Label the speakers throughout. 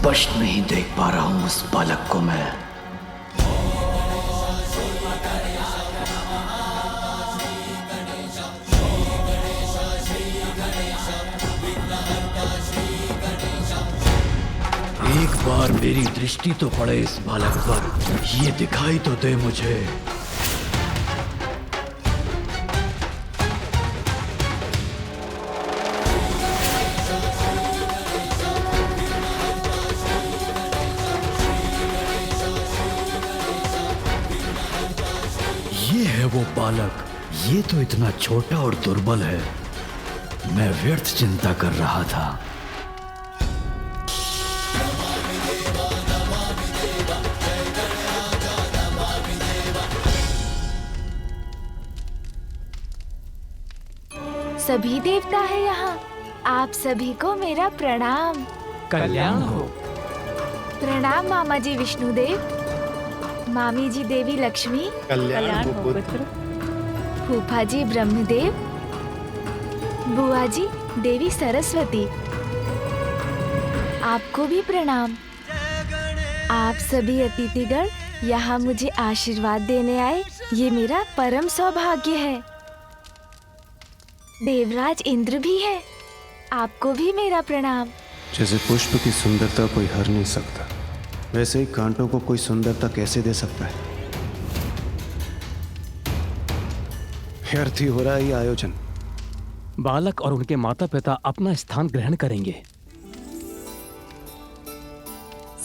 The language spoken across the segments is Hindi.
Speaker 1: स्पष्ट नहीं देख पा रहा हूं उस बालक को मैं। एक बार मेरी दृष्टि तो पड़े इस बालक पर, ये दिखाई तो दे मुझे। ये है वो बालक, ये तो इतना छोटा और दुर्बल है। मैं व्यर्थ चिंता कर रहा था।
Speaker 2: सभी देवता है यहाँ। आप सभी को मेरा प्रणाम।
Speaker 3: कल्याण हो।
Speaker 2: प्रणाम मामा जी विष्णुदेव, मामी जी देवी लक्ष्मी,
Speaker 4: कल्याण हो पुत्र।
Speaker 2: फूफा जी ब्रह्मदेव, बुआ जी देवी सरस्वती, आपको भी प्रणाम। आप सभी अतिथिगण यहाँ मुझे आशीर्वाद देने आए, ये मेरा परम सौभाग्य है। देवराज इंद्र भी है, आपको भी मेरा प्रणाम।
Speaker 4: जैसे पुष्प की सुंदरता कोई हर नहीं सकता, वैसे ही कांटों को कोई सुंदरता कैसे दे सकता है। व्यर्थ ही हो रहा है ये आयोजन।
Speaker 3: बालक और उनके माता पिता अपना स्थान ग्रहण करेंगे।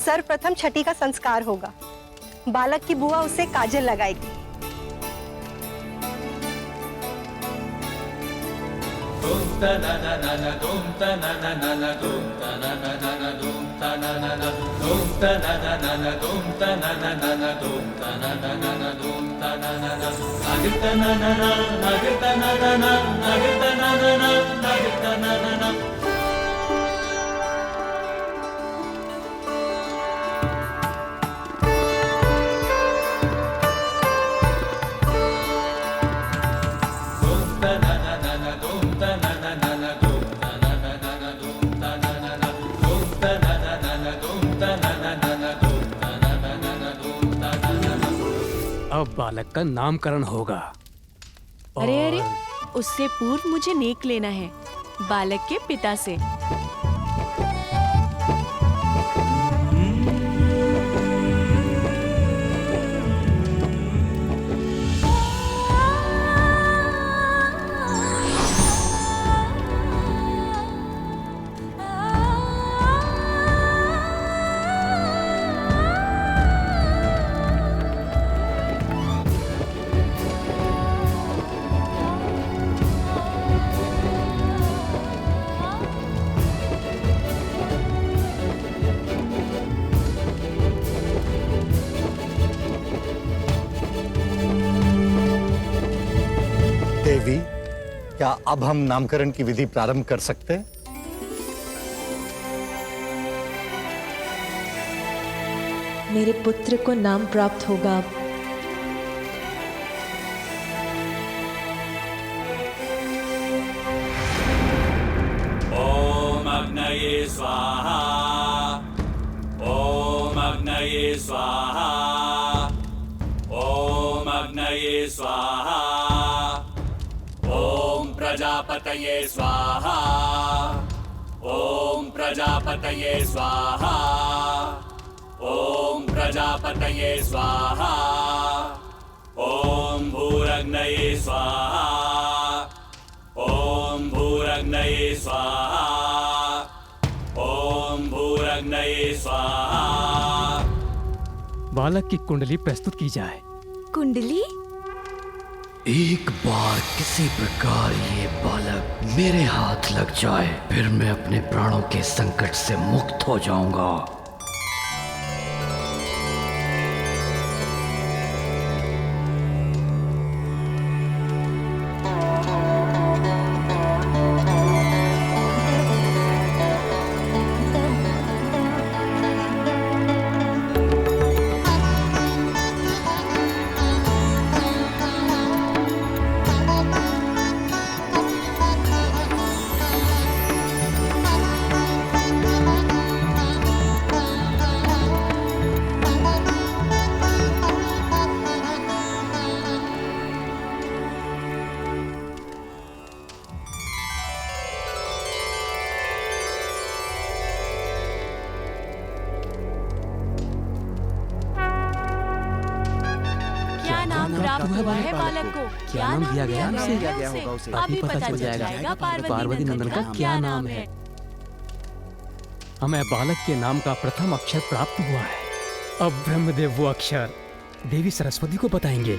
Speaker 5: सर्वप्रथम छठी का संस्कार होगा। बालक की बुआ उसे काजल लगाएगी।
Speaker 3: अब बालक का नामकरण होगा।
Speaker 6: अरे अरे, उससे पूर्व मुझे नेक लेना है बालक के पिता से।
Speaker 7: देवी, क्या अब हम नामकरण की विधि प्रारंभ कर सकते हैं?
Speaker 6: मेरे पुत्र को नाम प्राप्त होगा अब।
Speaker 8: ओम अग्नये स्वाहा, ओम अग्नये स्वाहा, ओम अग्नये स्वाहा, ओम प्रजापतये स्वाहा, ओम प्रजापतये स्वाहा, ओम प्रजापतये स्वाहा, ओम भूरग्नये स्वाहा, ओम भूरग्नये स्वाहा, ओम भूरग्नये स्वाहा।
Speaker 3: बालक की कुंडली प्रस्तुत की जाए।
Speaker 2: कुंडली?
Speaker 1: एक बार किसी प्रकार ये बालक मेरे हाथ लग जाए, फिर मैं अपने प्राणों के संकट से मुक्त हो जाऊंगा।
Speaker 6: प्राप्त हुआ है बालक को?
Speaker 3: क्या नाम दिया गया उसे?
Speaker 6: है उसे? अभी पता चल जाएगा पार्वती नंदन का क्या नाम है।
Speaker 3: हमें बालक के नाम का प्रथम अक्षर प्राप्त हुआ है। अब ब्रह्मदेव वो अक्षर देवी सरस्वती को बताएंगे।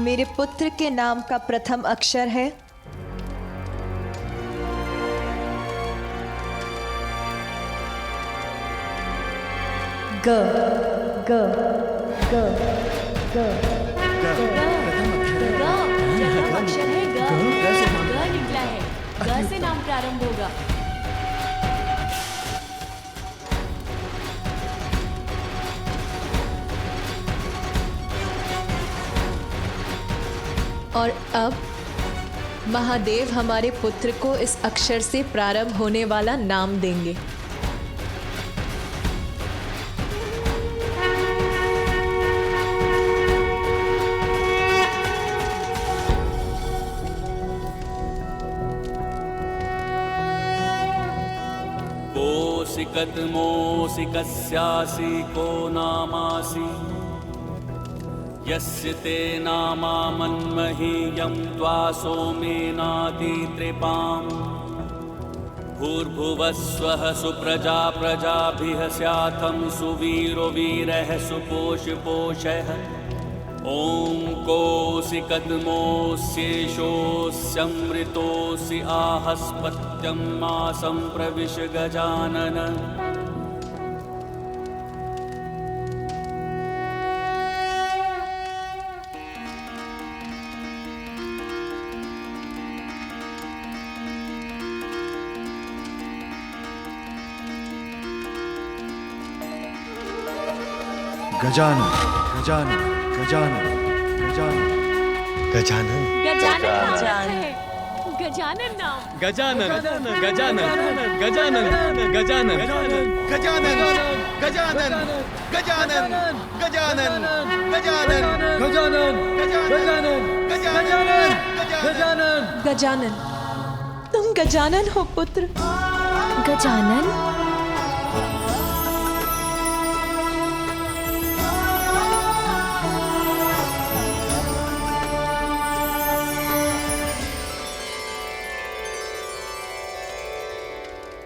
Speaker 9: मेरे पुत्र के नाम का प्रथम अक्षर है ग ग ग ग
Speaker 6: प्रथम अक्षर है ग। ग निकला है। ग से नाम प्रारंभ होगा।
Speaker 9: और अब महादेव हमारे पुत्र को इस अक्षर से प्रारंभ होने वाला नाम देंगे।
Speaker 8: कोसिकतमोऽसि कस्यासि को नामासि यस्य ते नामा मन्महीयं त्वा सोमेनातितृपाम् भूर्भुवस्वः सुप्रजा प्रजाभिः स्याथं सुवीरो वीरः सुपोषपोषः ॐ कोसिकतमोऽस्येषोऽस्यमृतोऽसि आहस्पत्यं मासं प्रविश गजानन।
Speaker 4: गजानन गजानन गजानन गजानन
Speaker 6: गजानन नाम है।
Speaker 3: गजानन गजानन गजानन गजानन गजानन
Speaker 10: गजानन गजानन गजानन गजानन गजानन गजानन गजानन गजानन
Speaker 9: गजानन, तुम गजानन हो पुत्र।
Speaker 2: गजानन?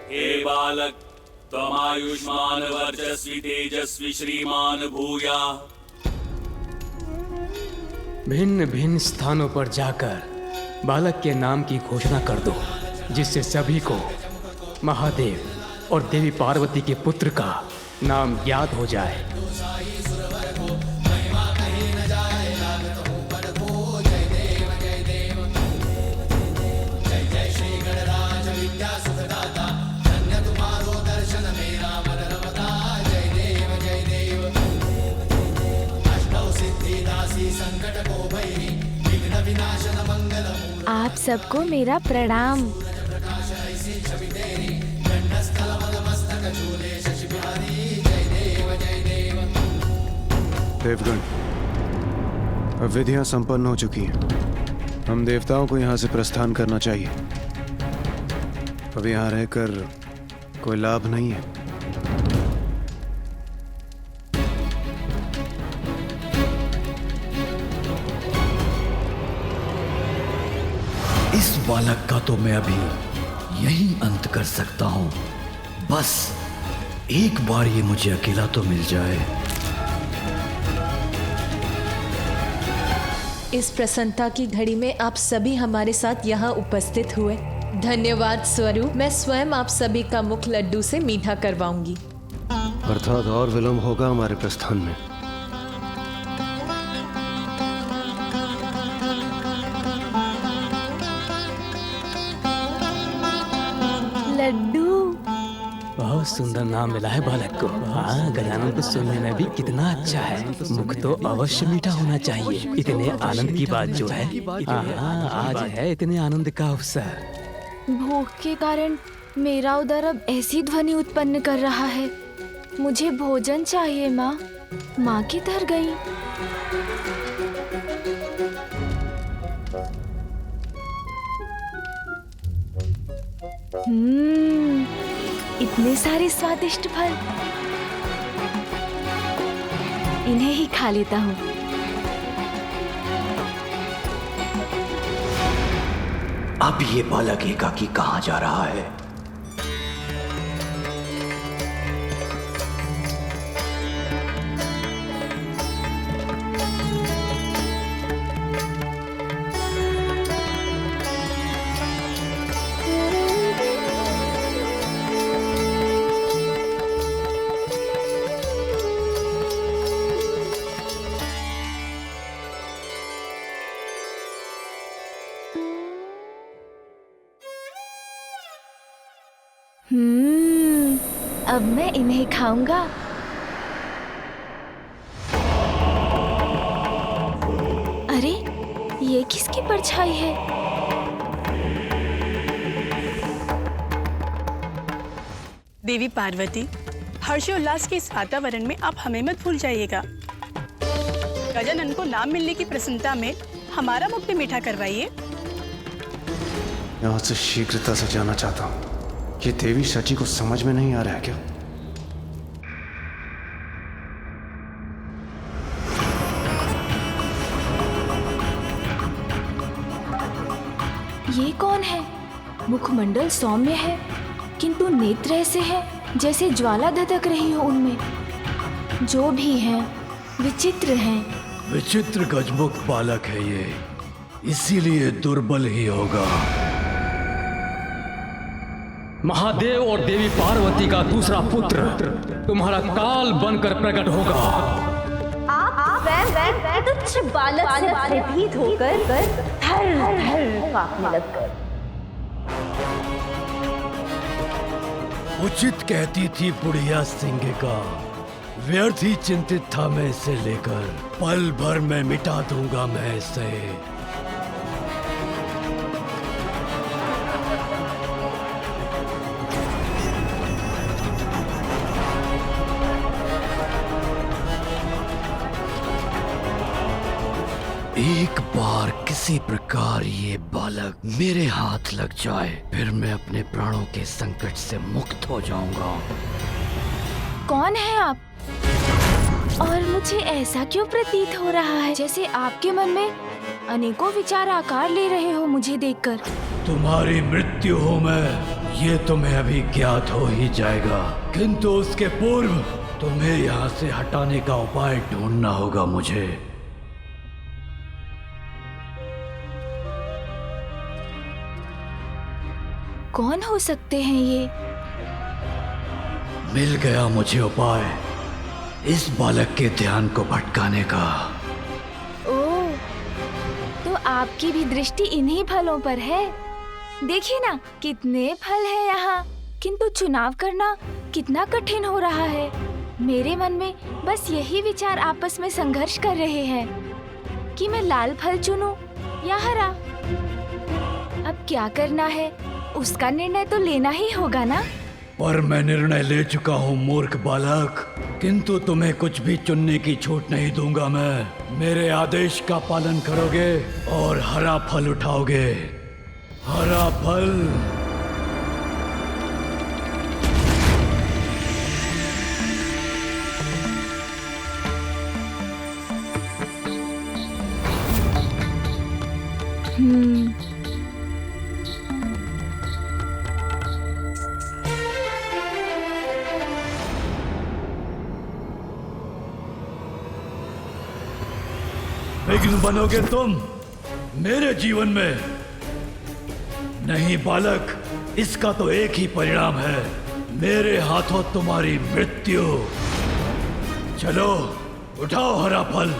Speaker 8: हे बालक त्वमायुष्मान वर्चस्वी तेजस्वी श्रीमान भूया।
Speaker 3: भिन्न भिन्न स्थानों पर जाकर बालक के नाम की घोषणा कर दो, जिससे सभी को महादेव और देवी पार्वती के पुत्र का नाम याद हो जाए।
Speaker 2: आप सबको मेरा प्रणाम।
Speaker 4: देवगण, अब विधियां संपन्न हो चुकी हैं। हम देवताओं को यहाँ से प्रस्थान करना चाहिए। अब यहाँ रहकर कोई लाभ नहीं है।
Speaker 1: इस बालक का तो मैं अभी यही अंत कर सकता हूं। बस एक बार ये मुझे अकेला तो मिल जाए।
Speaker 9: इस प्रसन्नता की घड़ी में आप सभी हमारे साथ यहाँ उपस्थित हुए, धन्यवाद स्वरूप मैं स्वयं आप सभी का मुख लड्डू से मीठा करवाऊंगी।
Speaker 4: अर्थात और विलंब होगा हमारे प्रस्थान में।
Speaker 2: लड्डू।
Speaker 3: बहुत बहुत सुंदर नाम मिला है बालक को। हाँ, गजानन को सुनने में भी कितना अच्छा है। मुख तो अवश्य मीठा होना चाहिए। इतने आनंद की बात जो है, हाँ, आज है इतने आनंद का अवसर।
Speaker 2: भूख के कारण मेरा उदर अब ऐसी ध्वनि उत्पन्न कर रहा है। मुझे भोजन चाहिए माँ। माँ किधर गई? इतने सारे स्वादिष्ट फल, इन्हें ही खा लेता हूँ।
Speaker 1: अब ये बालक एकाकी कहाँ जा रहा है?
Speaker 2: अब मैं इन्हें खाऊंगा। अरे, ये किसकी परछाई है?
Speaker 11: देवी पार्वती, हर्षोल्लास के इस वातावरण में आप हमें मत भूल जाइएगा। गजानन को नाम मिलने की प्रसन्नता में हमारा मुख भी मीठा करवाइए।
Speaker 4: यहाँ से शीघ्रता से जाना चाहता हूँ। ये देवी सची को समझ में नहीं आ रहा है क्या?
Speaker 2: ये कौन है? मुखमंडल सौम्य है, किंतु नेत्र ऐसे है जैसे ज्वाला धधक रही हो उनमें। जो भी हैं, विचित्र हैं।
Speaker 1: विचित्र गजमुख बालक है ये, इसीलिए दुर्बल ही होगा।
Speaker 3: महादेव और देवी पार्वती का दूसरा पुत्र तुम्हारा काल बनकर प्रकट होगा।
Speaker 12: आप तुच्छ बालक से भयभीत होकर थर-थर कांपने लगकर।
Speaker 1: उचित कहती थी बुढ़िया सिंह का, व्यर्थ ही चिंतित था मैं इसे लेकर। पल भर में मिटा दूंगा मैं इसे। एक बार किसी प्रकार ये बालक मेरे हाथ लग जाए, फिर मैं अपने प्राणों के संकट से मुक्त हो जाऊंगा।
Speaker 2: कौन है आप? और मुझे ऐसा क्यों प्रतीत हो रहा है जैसे आपके मन में अनेकों विचार आकार ले रहे हो मुझे देखकर?
Speaker 1: तुम्हारी मृत्यु हो मैं, ये तुम्हें अभी ज्ञात हो ही जाएगा, किंतु उसके पूर्व तुम्हें यहाँ से हटाने का उपाय ढूंढना होगा मुझे।
Speaker 2: कौन हो सकते हैं ये?
Speaker 1: मिल गया मुझे उपाय इस बालक के ध्यान को भटकाने का।
Speaker 2: ओह, तो आपकी भी दृष्टि इन्हीं फलों पर है। देखिए ना, कितने फल है यहाँ, किंतु चुनाव करना कितना कठिन हो रहा है। मेरे मन में बस यही विचार आपस में संघर्ष कर रहे हैं कि मैं लाल फल चुनूं या हरा। अब क्या करना है, उसका निर्णय तो लेना ही होगा ना।
Speaker 1: पर मैं निर्णय ले चुका हूँ मूर्ख बालक, किंतु तुम्हें कुछ भी चुनने की छूट नहीं दूंगा मैं। मेरे आदेश का पालन करोगे और हरा फल उठाओगे। हरा फल। विघ्न बनोगे तुम मेरे जीवन में। नहीं बालक, इसका तो एक ही परिणाम है, मेरे हाथों तुम्हारी मृत्यु। चलो उठाओ हरा फल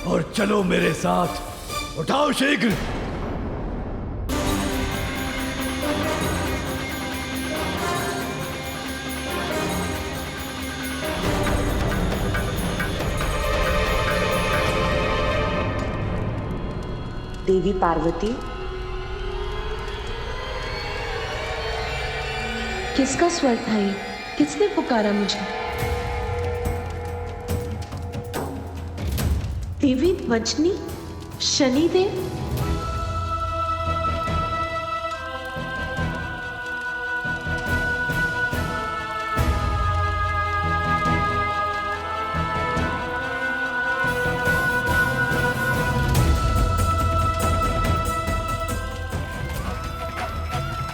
Speaker 1: और चलो मेरे साथ। उठाओ शीघ्र।
Speaker 6: देवी पार्वती। किसका स्वर था ये? किसने पुकारा मुझे? देवी वजनी, शनिदेव।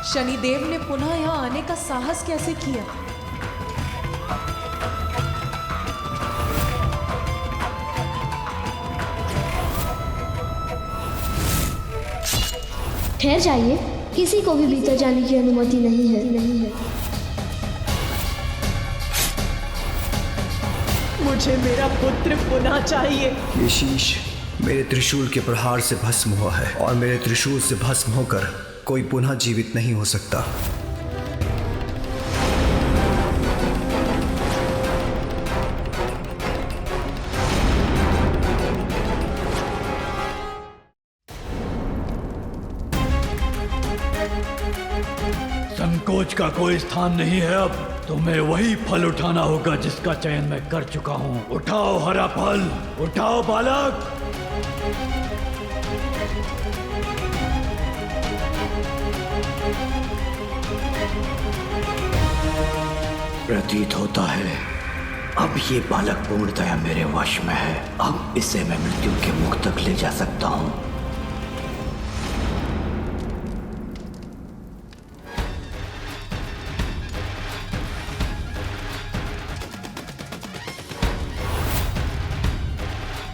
Speaker 9: शनिदेव ने पुनः यहाँ आने का साहस कैसे किया?
Speaker 12: ठहर जाइए, किसी को भी भीतर जाने की अनुमति नहीं है।
Speaker 6: मुझे मेरा पुत्र पुनः चाहिए।
Speaker 13: ये शीश मेरे त्रिशूल के प्रहार से भस्म हुआ है और मेरे त्रिशूल से भस्म होकर कोई पुनः जीवित नहीं हो सकता।
Speaker 1: संकोच का कोई स्थान नहीं है। अब तुम्हें वही फल उठाना होगा जिसका चयन मैं कर चुका हूँ। उठाओ हरा फल, उठाओ बालक। प्रतीत होता है अब ये बालक पूर्णतया मेरे वश में है। अब इसे मैं मृत्यु के मुख तक ले जा सकता हूँ।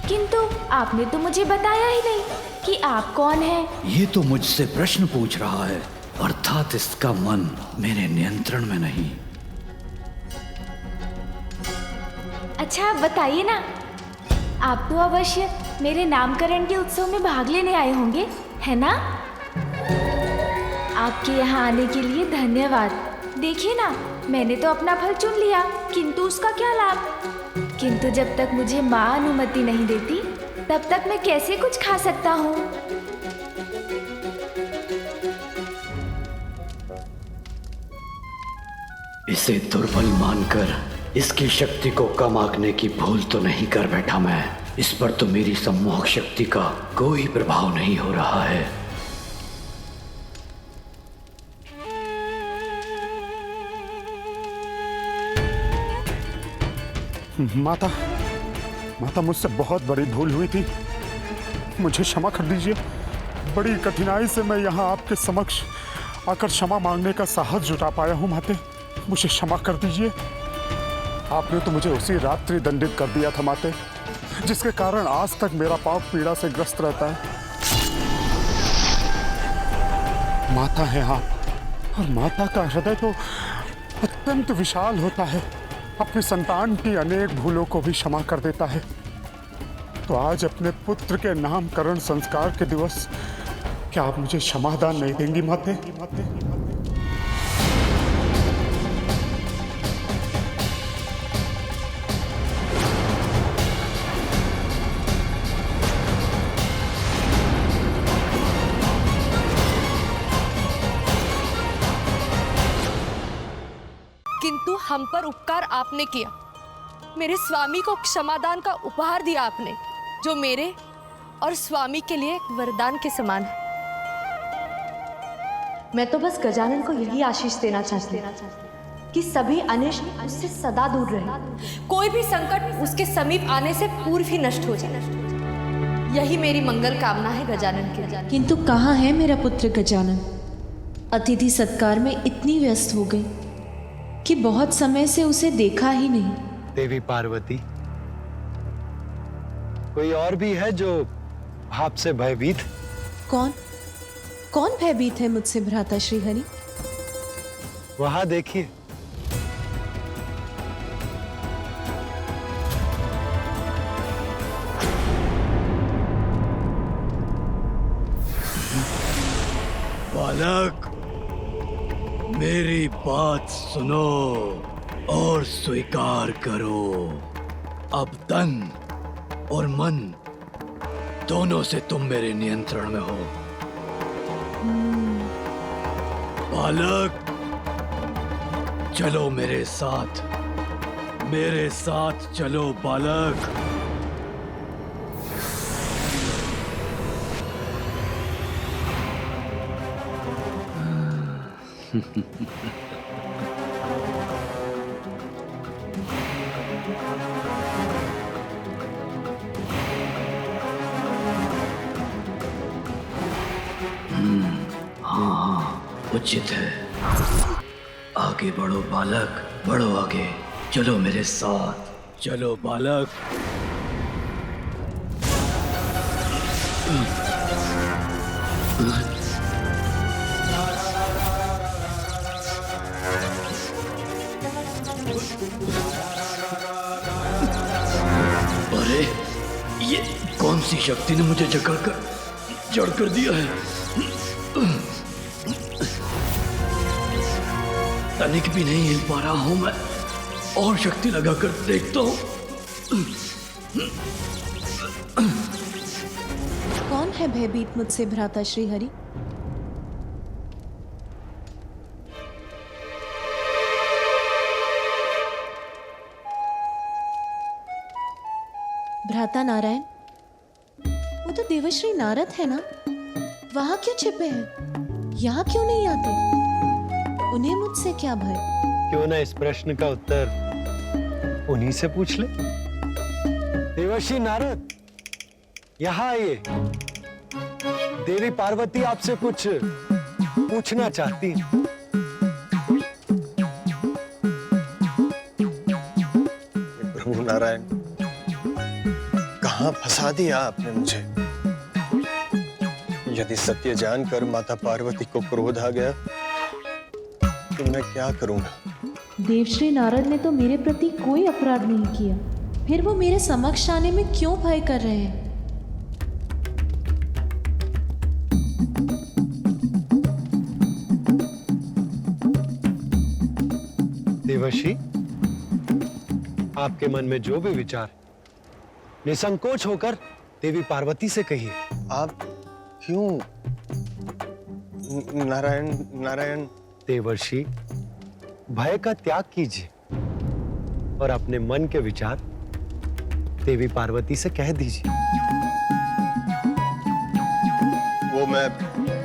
Speaker 2: किंतु आपने तो मुझे बताया ही नहीं कि आप कौन हैं।
Speaker 1: ये तो मुझसे प्रश्न पूछ रहा है, अर्थात इसका मन मेरे नियंत्रण में नहीं।
Speaker 2: अच्छा आप बताइए ना, आप तो अवश्य मेरे नामकरण के उत्सव में भाग लेने आए होंगे, है ना? आपके यहाँ आने के लिए धन्यवाद। देखिए ना, मैंने तो अपना फल चुन लिया, किंतु उसका क्या लाभ? किंतु जब तक मुझे माँ अनुमति नहीं देती, तब तक मैं कैसे कुछ खा सकता हूँ?
Speaker 1: इसे दुर्बल मानकर इसकी शक्ति को कम आंकने की भूल तो नहीं कर बैठा मैं। इस पर तो मेरी सम्मोहक शक्ति का कोई प्रभाव नहीं हो रहा है।
Speaker 14: माता मुझसे बहुत बड़ी भूल हुई थी, मुझे क्षमा कर दीजिए। बड़ी कठिनाई से मैं यहाँ आपके समक्ष आकर क्षमा मांगने का साहस जुटा पाया हूँ। माते, मुझे क्षमा कर दीजिए। आपने तो मुझे उसी रात्रि दंडित कर दिया था माते, जिसके कारण आज तक मेरा पाप पीड़ा से ग्रस्त रहता है। माता है आप, और माता का हृदय तो अत्यंत विशाल होता है, अपनी संतान की अनेक भूलों को भी क्षमा कर देता है। तो आज अपने पुत्र के नामकरण संस्कार के दिवस क्या आप मुझे क्षमादान नहीं देंगी माते?
Speaker 15: किंतु हम पर उपकार आपने किया, मेरे स्वामी को क्षमादान का उपहार दिया आपने, जो मेरे और स्वामी के लिए एक वरदान के समान है।
Speaker 12: मैं तो बस गजानन को यही आशीष देना चाहती हूँ कि सभी अनिष्ट उससे सदा दूर रहे।
Speaker 15: कोई भी संकट उसके समीप आने से पूर्व ही नष्ट हो जाए, यही मेरी मंगल कामना है गजानन के।
Speaker 9: किंतु कहाँ है मेरा पुत्र गजानन? अतिथि सत्कार में इतनी व्यस्त हो गई कि बहुत समय से उसे देखा ही नहीं।
Speaker 7: देवी पार्वती, कोई और भी है जो आपसे भयभीत?
Speaker 9: कौन भयभीत है मुझसे भ्राता श्रीहरि?
Speaker 7: वहां देखिए।
Speaker 1: बालक, मेरी बात सुनो और स्वीकार करो। अब तन और मन दोनों से तुम मेरे नियंत्रण में हो। बालक, चलो मेरे साथ चलो बालक। हाँ, उचित है। आगे बढ़ो बालक, बढ़ो आगे। चलो मेरे साथ, चलो बालक। अरे ये कौन सी शक्ति ने मुझे जड़ कर दिया है? तनिक भी नहीं हिल पा रहा हूं मैं। और शक्ति लगाकर देखता हूं।
Speaker 9: कौन है भयभीत मुझसे भ्राता श्रीहरि? भ्राता नारायण, वो तो देवर्षि नारद है ना? वहां क्यों छिपे हैं? यहाँ क्यों नहीं आते? उन्हें मुझसे क्या भय?
Speaker 7: क्यों ना इस प्रश्न का उत्तर उन्हीं से पूछ ले। देवर्षि नारद, यहाँ आइए। देवी पार्वती आपसे कुछ पूछना चाहती हैं।
Speaker 4: प्रभु नारायण, कहाँ फंसा दिया आपने मुझे? यदि सत्य जानकर माता पार्वती को क्रोध आ गया तो मैं क्या करूंगा?
Speaker 9: देवश्री नारद ने तो मेरे प्रति कोई अपराध नहीं किया, फिर वो मेरे समक्ष आने में क्यों भय कर रहे हैं?
Speaker 7: देवर्षि, आपके मन में जो भी विचार, निसंकोच होकर देवी पार्वती से कहिए।
Speaker 4: आप क्यों? नारायण
Speaker 7: देवर्षि, भय का त्याग कीजिए और अपने मन के विचार देवी पार्वती से कह दीजिए।
Speaker 4: वो माता,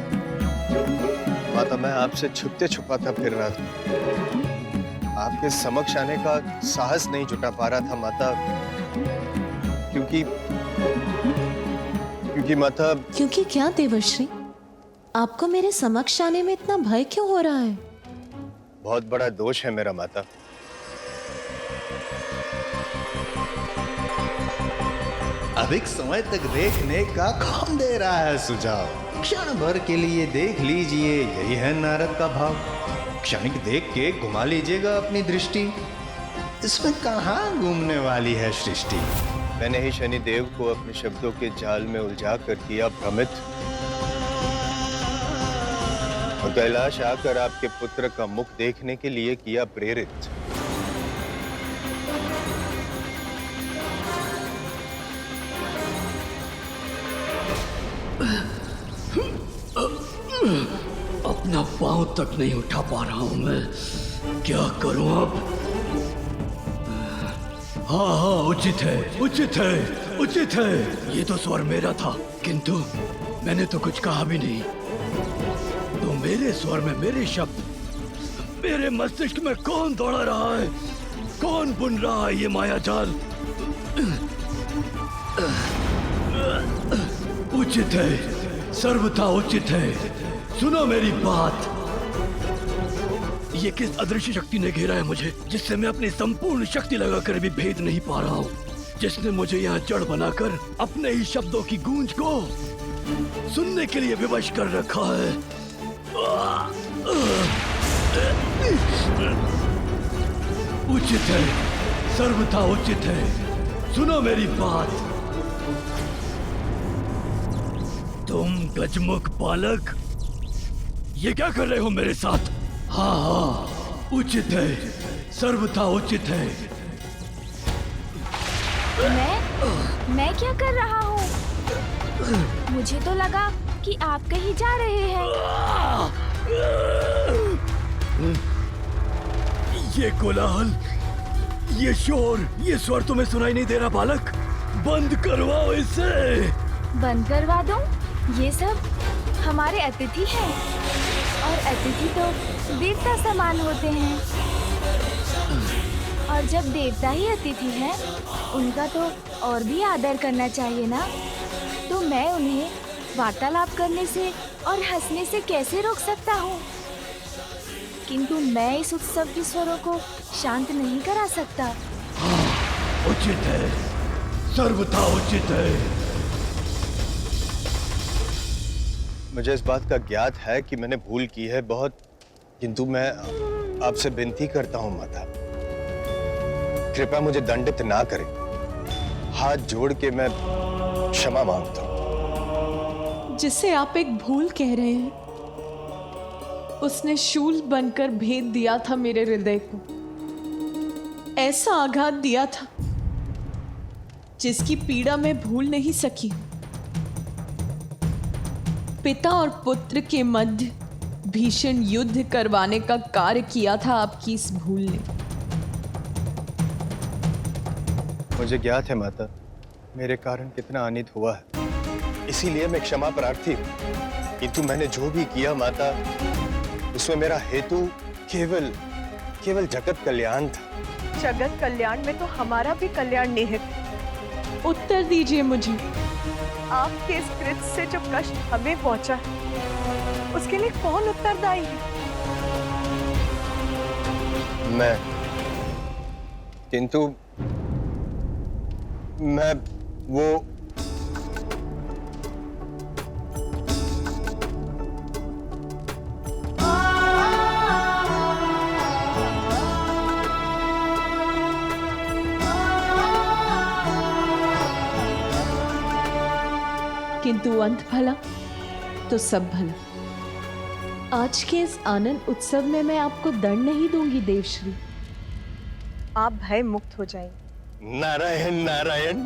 Speaker 4: मैं आपसे छुपते छुपाता फिर रहा था। आपके समक्ष आने का साहस नहीं जुटा पा रहा था माता, क्योंकि माता।
Speaker 9: क्योंकि क्या देवर्षि? आपको मेरे समक्ष आने में इतना भय क्यों हो रहा है?
Speaker 4: बहुत बड़ा दोष है मेरा माता।
Speaker 16: अधिक समय तक देखने का कौन दे रहा है सुझाव? क्षण भर के लिए देख लीजिए, यही है नारद का भाव। क्षणिक देख के घुमा लीजिएगा अपनी दृष्टि, इसमें कहाँ घूमने वाली है सृष्टि।
Speaker 4: मैंने ही शनिदेव को अपने शब्दों के जाल में उलझा कर किया भ्रमित, और कैलाश आकर आपके पुत्र का मुख देखने के लिए किया प्रेरित।
Speaker 1: अपना पांव तक नहीं उठा पा रहा हूं मैं, क्या करूं अब? हाँ, उचित है। ये तो स्वर मेरा था, किंतु मैंने तो कुछ कहा भी नहीं। तो मेरे स्वर में मेरे शब्द, मेरे मस्तिष्क में कौन दौड़ा रहा है? कौन बुन रहा है ये माया जाल? उचित है, सर्वथा उचित है। सुनो मेरी बात। ये किस अदृश्य शक्ति ने घेरा है मुझे, जिससे मैं अपनी संपूर्ण शक्ति लगाकर भी भेद नहीं पा रहा हूँ? जिसने मुझे यहाँ जड़ बनाकर अपने ही शब्दों की गूंज को सुनने के लिए विवश कर रखा है। उचित है, सर्वथा उचित है। सुनो मेरी बात। तुम गजमुख बालक, ये क्या कर रहे हो मेरे साथ? हाँ, उचित है, सर्वथा उचित है।
Speaker 2: मैं क्या कर रहा हूँ? मुझे तो लगा कि आप कहीं जा रहे हैं।
Speaker 1: ये कोलाहल, ये शोर, ये स्वर तुम्हें सुनाई नहीं दे रहा बालक? बंद करवाओ इसे।
Speaker 2: बंद करवा दूं? ये सब हमारे अतिथि हैं और अतिथि तो देवता समान होते हैं, और जब देवता ही अतिथि हैं, उनका तो और भी आदर करना चाहिए ना। तो मैं उन्हें वार्तालाप करने से और हंसने से कैसे रोक सकता हूँ? किंतु मैं इस उत्सव के स्वरों को शांत नहीं करा सकता।
Speaker 1: उचित है, सर्वथा उचित है।
Speaker 16: मुझे इस बात का ज्ञात है कि मैंने भूल की है बहुत, किंतु मैं आपसे विनती करता हूँ माता, कृपया मुझे दंडित ना करें। हाथ जोड़ के मैं क्षमा मांगता हूँ।
Speaker 9: जिसे आप एक भूल कह रहे हैं, उसने शूल बनकर भेद दिया था मेरे हृदय को। ऐसा आघात दिया था जिसकी पीड़ा मैं भूल नहीं सकी। पिता और पुत्र के मध्य भीषण युद्ध करवाने का कार्य किया था आपकी इस भूल ने।
Speaker 16: मुझे ज्ञात है माता, मेरे कारण कितना अनित हुआ है, इसीलिए मैं क्षमा प्रार्थी हूँ। किंतु मैंने जो भी किया माता, उसमें मेरा हेतु केवल जगत कल्याण था।
Speaker 6: जगत कल्याण में तो हमारा भी कल्याण निहित है।
Speaker 9: उत्तर दीजिए मुझे।
Speaker 6: आपके इस कृत्य से जो कष्ट हमें पहुंचा, उसके लिए कौन उत्तरदायी है?
Speaker 16: मैं, किंतु मैं वो
Speaker 9: किंतु अंत भला तो सब भला। आज के इस आनंद उत्सव में मैं आपको दंड नहीं दूंगी देवश्री।
Speaker 6: आप भय मुक्त हो जाएं।
Speaker 16: नारायण नारायण।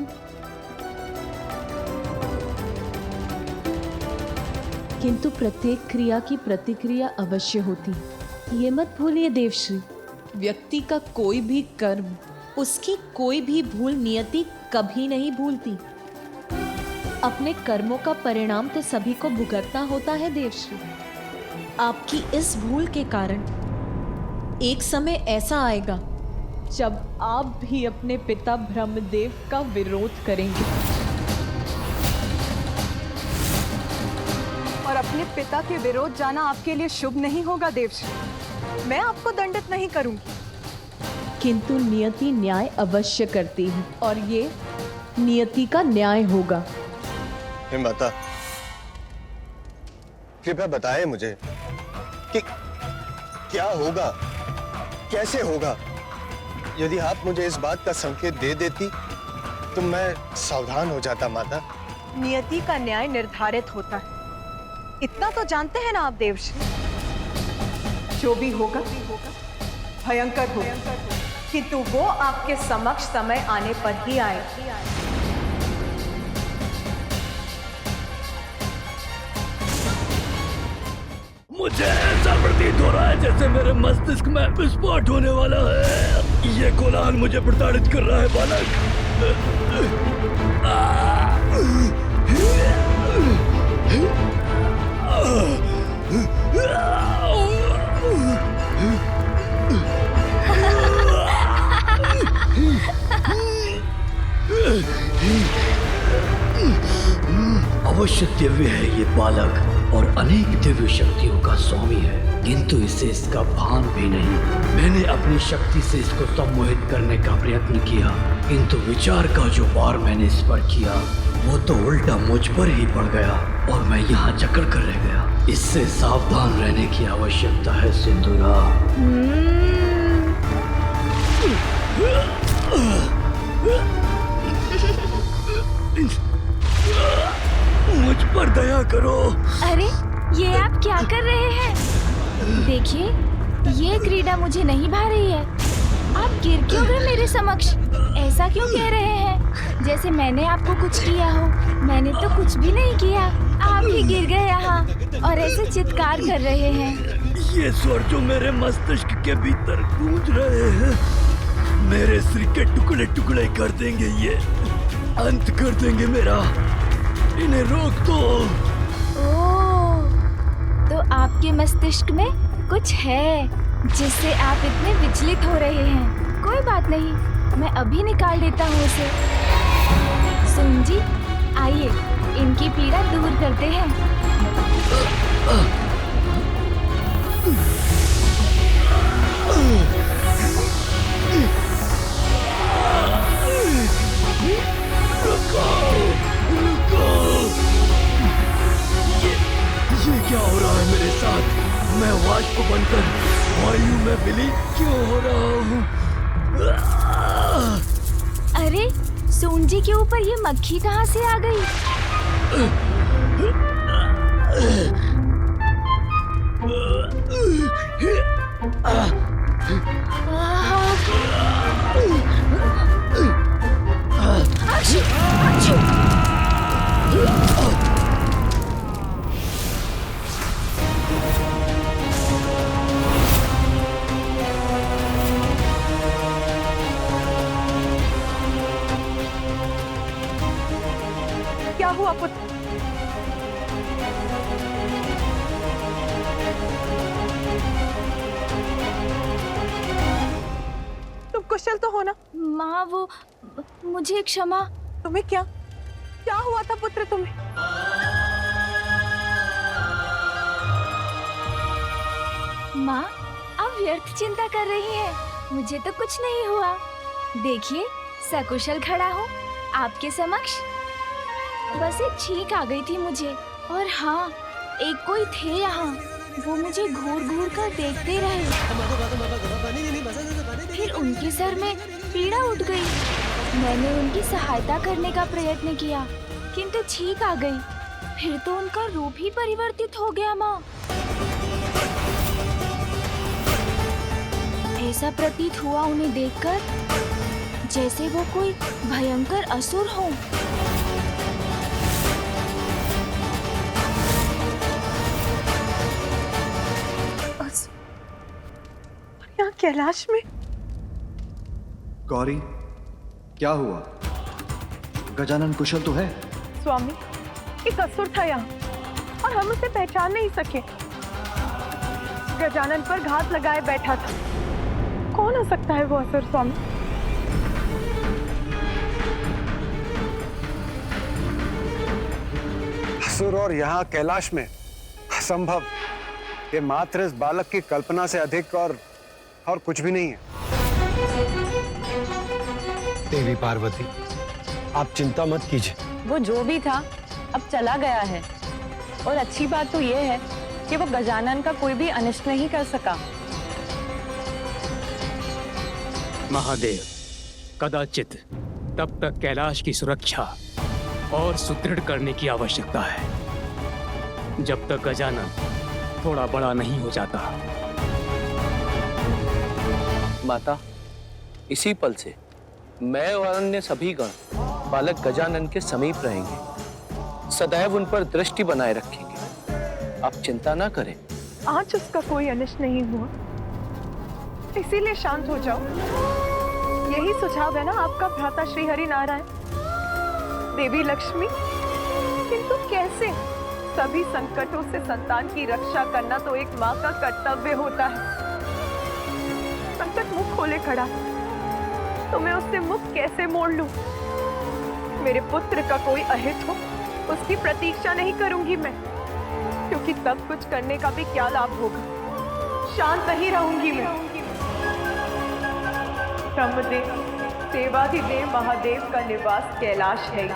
Speaker 9: किंतु प्रत्येक क्रिया की प्रतिक्रिया अवश्य होती है। ये मत भूलिए देवश्री, व्यक्ति का कोई भी कर्म, उसकी कोई भी भूल नियति कभी नहीं भूलती। अपने कर्मों का परिणाम तो सभी को भुगतना होता है देवश्री। आपकी इस भूल के कारण एक समय ऐसा आएगा जब आप भी अपने पिता ब्रह्मदेव का विरोध करेंगे
Speaker 6: और अपने पिता के विरोध जाना आपके लिए शुभ नहीं होगा देवश्री। मैं आपको दंडित नहीं करूंगी।
Speaker 9: किंतु नियति न्याय अवश्य करती है और ये नियति का न्याय होगा।
Speaker 16: हे माता, कृपया बताएं मुझे कि क्या होगा, कैसे होगा। यदि आप मुझे इस बात का संकेत दे देती तो मैं सावधान हो जाता माता।
Speaker 6: नियति का न्याय निर्धारित होता है, इतना तो जानते हैं ना आप देवश्री। जो भी होगा भयंकर होगा, किंतु वो आपके समक्ष समय आने पर ही आए।
Speaker 1: मुझे ऐसा प्रतीत हो रहा है जैसे मेरे मस्तिष्क में विस्फोट होने वाला है। ये कोलाहल मुझे प्रताड़ित कर रहा है बालक। अवश्य दिव्य है ये बालक और अनेक दिव्य शक्तियों का स्वामी है, किंतु इसे इसका भान भी नहीं। मैंने अपनी शक्ति से इसको सम्मोहित करने का प्रयत्न किया, किंतु विचार का जो वार मैंने इस पर किया वो तो उल्टा मुझ पर ही पड़ गया और मैं यहाँ जकड़ कर रह गया। इससे सावधान रहने की आवश्यकता है सिंधुरा। मुझ पर दया करो।
Speaker 2: अरे ये आप क्या कर रहे हैं? देखिए, ये क्रीड़ा मुझे नहीं भा रही है। आप गिर क्यों गए मेरे समक्ष? ऐसा क्यों कह रहे हैं जैसे मैंने आपको कुछ किया हो? मैंने तो कुछ भी नहीं किया। आप ही गिर गए यहाँ और ऐसे चित्कार कर रहे हैं।
Speaker 1: ये स्वर जो मेरे मस्तिष्क के भीतर गूंज रहे हैं, मेरे सिर के टुकड़े टुकड़े कर देंगे। ये अंत कर देंगे मेरा। इन्हें रोक दो।
Speaker 2: ओह, तो आपके मस्तिष्क में कुछ है जिससे आप इतने विचलित हो रहे हैं। कोई बात नहीं, मैं अभी निकाल देता हूँ उसे। सुन जी, आइए इनकी पीड़ा दूर करते हैं।
Speaker 1: ये क्या हो रहा है मेरे साथ? मैं वाष्प बनकर वायु में विलीन क्यों हो रहा हूँ?
Speaker 2: अरे, सोन जी के ऊपर ये मक्खी कहाँ से आ गई?
Speaker 6: क्या हुआ पुत्र? तुम कुशल तो हो ना?
Speaker 2: माँ, वो मुझे क्षमा।
Speaker 6: तुम्हें क्या हुआ था पुत्र तुम्हें?
Speaker 2: माँ, आप व्यर्थ चिंता कर रही हैं। मुझे तो कुछ नहीं हुआ। देखिए, सकुशल खड़ा हूँ आपके समक्ष। बस एक छींक आ गई थी मुझे। और हाँ, एक कोई थे यहाँ, वो मुझे घूर घूर कर देखते रहे। फिर उनके सर में पीड़ा उठ गई। मैंने उनकी सहायता करने का प्रयत्न किया, किंतु छींक आ गई। फिर तो उनका रूप ही परिवर्तित हो गया। माँ, ऐसा प्रतीत हुआ उन्हें देखकर जैसे वो कोई भयंकर असुर हो।
Speaker 6: यहाँ कैलाश में?
Speaker 13: गौरी, क्या हुआ? गजानन कुशल तो है?
Speaker 6: स्वामी, एक असुर था यहाँ और हम उसे पहचान नहीं सके। गजानन पर घात लगाए बैठा था। कौन हो सकता है वो असुर स्वामी?
Speaker 14: असुर और यहाँ कैलाश में? असंभव। ये मात्र इस बालक की कल्पना से अधिक और कुछ भी नहीं है।
Speaker 7: देवी पार्वती, आप चिंता मत कीजिए।
Speaker 17: वो जो भी था अब चला गया है, और अच्छी बात तो ये है कि वो गजानन का कोई भी अनिष्ट नहीं कर सका।
Speaker 3: महादेव, कदाचित तब तक कैलाश की सुरक्षा और सुदृढ़ करने की आवश्यकता है जब तक गजानन थोड़ा बड़ा नहीं हो जाता।
Speaker 18: माता, इसी पल से मैं और अन्य सभी गण बालक गजानन के समीप रहेंगे, सदैव उन पर दृष्टि बनाए रखेंगे। आप चिंता ना करें।
Speaker 6: आज उसका कोई अनिष्ट नहीं हुआ, इसीलिए शांत हो जाओ। यही सुझाव है ना आपका भ्राता श्री हरि नारायण, देवी लक्ष्मी। किंतु कैसे? सभी संकटों से संतान की रक्षा करना तो एक माँ का कर्तव्य होता है। संकट मुख खोले खड़ा, तो मैं उससे मुख कैसे मोड़ लूं? मेरे पुत्र का कोई अहित हो, उसकी प्रतीक्षा नहीं करूंगी मैं, क्योंकि तब कुछ करने का भी क्या लाभ होगा। शांत नहीं रहूंगी मैं। ब्रह्मदेव, देवाधिदेव महादेव का निवास कैलाश है।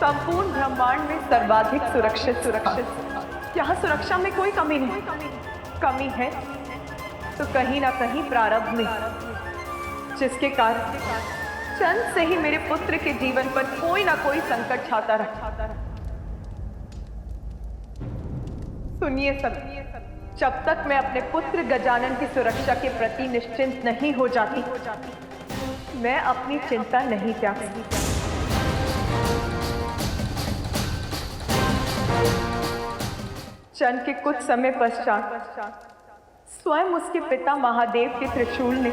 Speaker 6: संपूर्ण ब्रह्मांड में सर्वाधिक सुरक्षित। यहाँ सुरक्षा में कोई कमी नहीं। कमी है तो कहीं ना कहीं प्रारब्ध में, जिसके कारण क्षण से ही मेरे पुत्र के जीवन पर कोई ना कोई संकट छाता रहा। सुनिए सब, जब तक मैं अपने पुत्र गजानन की सुरक्षा के प्रति निश्चिंत नहीं हो जाती, मैं अपनी चिंता नहीं त्यागती। क्षण के कुछ समय पश्चात स्वयं उसके पिता महादेव के त्रिशूल ने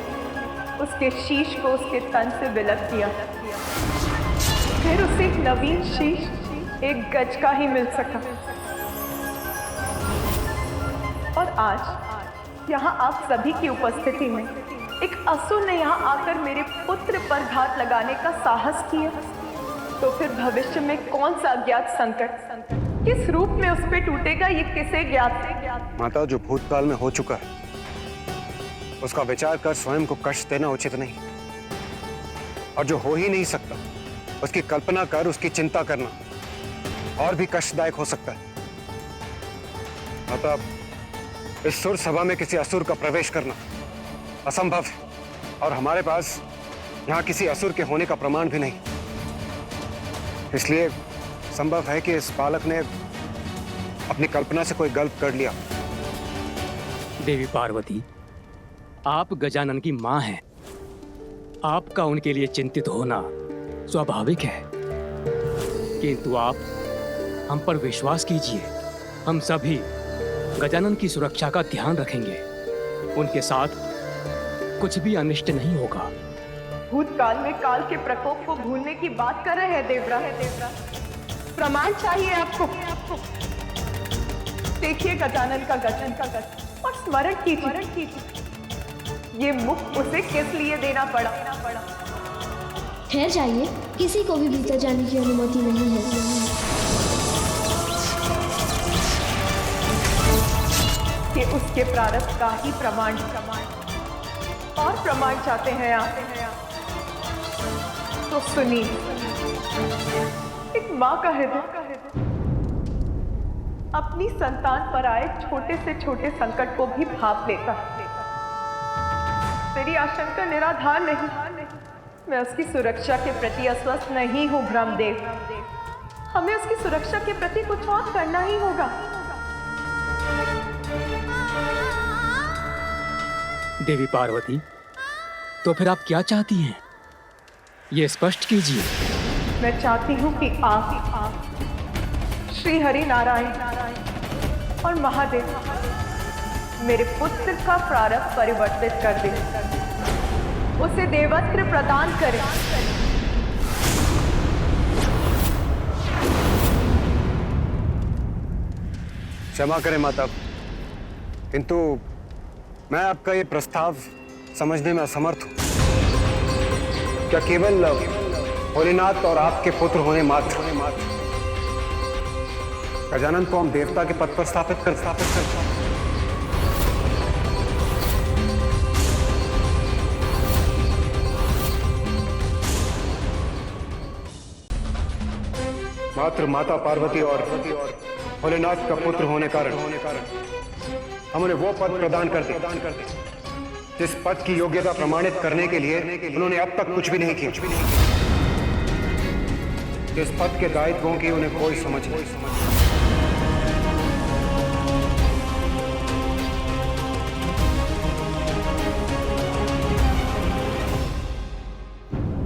Speaker 6: उसके शीश को उसके तन से विलग किया। फिर उसे एक नवीन शीश एक गज का ही मिल सका। और आज यहाँ आप सभी की उपस्थिति में एक असुर ने यहाँ आकर मेरे पुत्र पर घात लगाने का साहस किया, तो फिर भविष्य में कौन सा अज्ञात संकट किस रूप में उस पे टूटेगा, ये किसे ज्ञात है?
Speaker 4: माता, जो भूतकाल में हो चुका है उसका विचार कर स्वयं को कष्ट देना उचित नहीं, और जो हो ही नहीं सकता उसकी कल्पना कर उसकी चिंता करना और भी कष्टदायक हो सकता है। माता, इस सुर सभा में किसी असुर का प्रवेश करना असंभव है, और हमारे पास यहाँ किसी असुर के होने का प्रमाण भी नहीं। इसलिए संभव है कि इस बालक ने अपनी कल्पना से कोई गलत कर लिया।
Speaker 3: देवी पार्वती, आप गजानन की मां हैं। आपका उनके लिए चिंतित होना स्वाभाविक है, किंतु आप हम पर विश्वास कीजिए, हम सभी गजानन की सुरक्षा का ध्यान रखेंगे। उनके साथ कुछ भी अनिष्ट नहीं होगा।
Speaker 6: भूतकाल में काल के प्रकोप को भूलने की बात कर रहे हैं देवराज। प्रमाण चाहिए आपको। देखिए गजानन का गज और स्मरण कीजिए ये मुख उसे किस लिए देना पड़ा।
Speaker 19: ठहर जाइए, किसी को भी भीतर जाने की अनुमति नहीं है।
Speaker 6: कि उसके प्रारब्ध का ही प्रमाण और प्रमाण चाहते हैं आप, तो सुनिए। एक माँ का हृदय अपनी संतान पर आए छोटे से छोटे संकट को भी भाप लेता है। तेरी आशंका निराधार नहीं। मैं उसकी सुरक्षा के प्रति अस्वस्थ नहीं हूँ ब्रह्मदेव। हमें उसकी सुरक्षा के प्रति कुछ और करना ही होगा।
Speaker 3: देवी पार्वती, तो फिर आप क्या चाहती हैं? ये स्पष्ट कीजिए।
Speaker 6: मैं चाहती हूँ कि आप श्री हरि नारायण और महादेव मेरे पुत्र का प्रारब्ध परिवर्तित कर दें, उसे देवत्र प्रदान करें।
Speaker 4: क्षमा करें माता, किंतु मैं आपका ये प्रस्ताव समझने में असमर्थ हूं। क्या केवल भोलेनाथ और आपके पुत्र होने मात्र गजानन को हम देवता के पद पर स्थापित कर मात्र माता पार्वती और भोलेनाथ का पुत्र होने कारण हम उन्हें वो पद प्रदान कर दे जिस पद की योग्यता प्रमाणित करने के लिए उन्होंने अब तक कुछ भी नहीं किया। जिस पद के दायित्वों की उन्हें कोई समझ नहीं।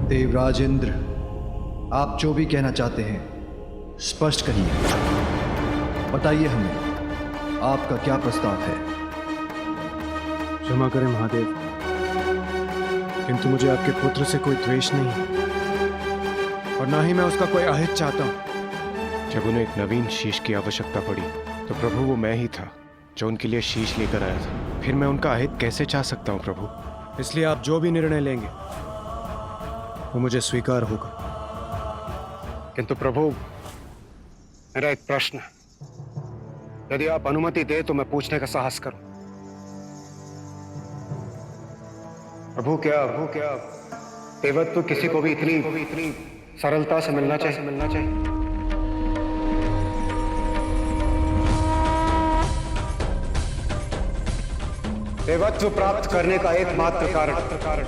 Speaker 13: देवराजेंद्र, आप जो भी कहना चाहते हैं स्पष्ट कहिए। बताइए हमें आपका क्या प्रस्ताव है।
Speaker 4: क्षमा करें महादेव, किंतु मुझे आपके पुत्र से कोई द्वेष नहीं है, और ना ही मैं उसका कोई अहित चाहता हूं। जब उन्हें एक नवीन शीश की आवश्यकता पड़ी तो प्रभु वो मैं ही था जो उनके लिए शीश लेकर आया था। फिर मैं उनका अहित कैसे चाह सकता हूं प्रभु? इसलिए आप जो भी निर्णय लेंगे वो मुझे स्वीकार होगा। किंतु प्रभु, मेरा एक प्रश्न है। यदि आप अनुमति दे तो मैं पूछने का साहस करूं। प्रभु, क्या देवत्व किसी को भी इतनी सरलता से मिलना चाहिए? देवत्व प्राप्त करने का एकमात्र कारण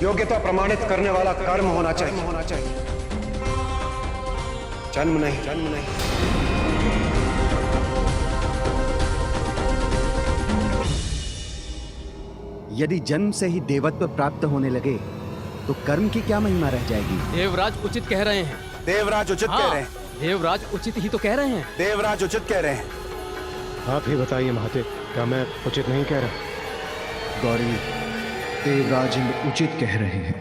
Speaker 4: योग्यता प्रमाणित करने वाला कर्म होना चाहिए, जन्म नहीं।
Speaker 20: यदि जन्म से ही देवत्व प्राप्त होने लगे तो कर्म की क्या महिमा रह जाएगी?
Speaker 3: देवराज उचित कह रहे हैं।
Speaker 20: देवराज उचित कह रहे हैं।
Speaker 3: देवराज उचित ही तो कह रहे हैं।
Speaker 20: देवराज उचित कह रहे हैं।
Speaker 4: आप ही बताइए महादेव, क्या मैं उचित नहीं कह रहा?
Speaker 13: गौरी, देवराज इंद्र उचित कह रहे हैं।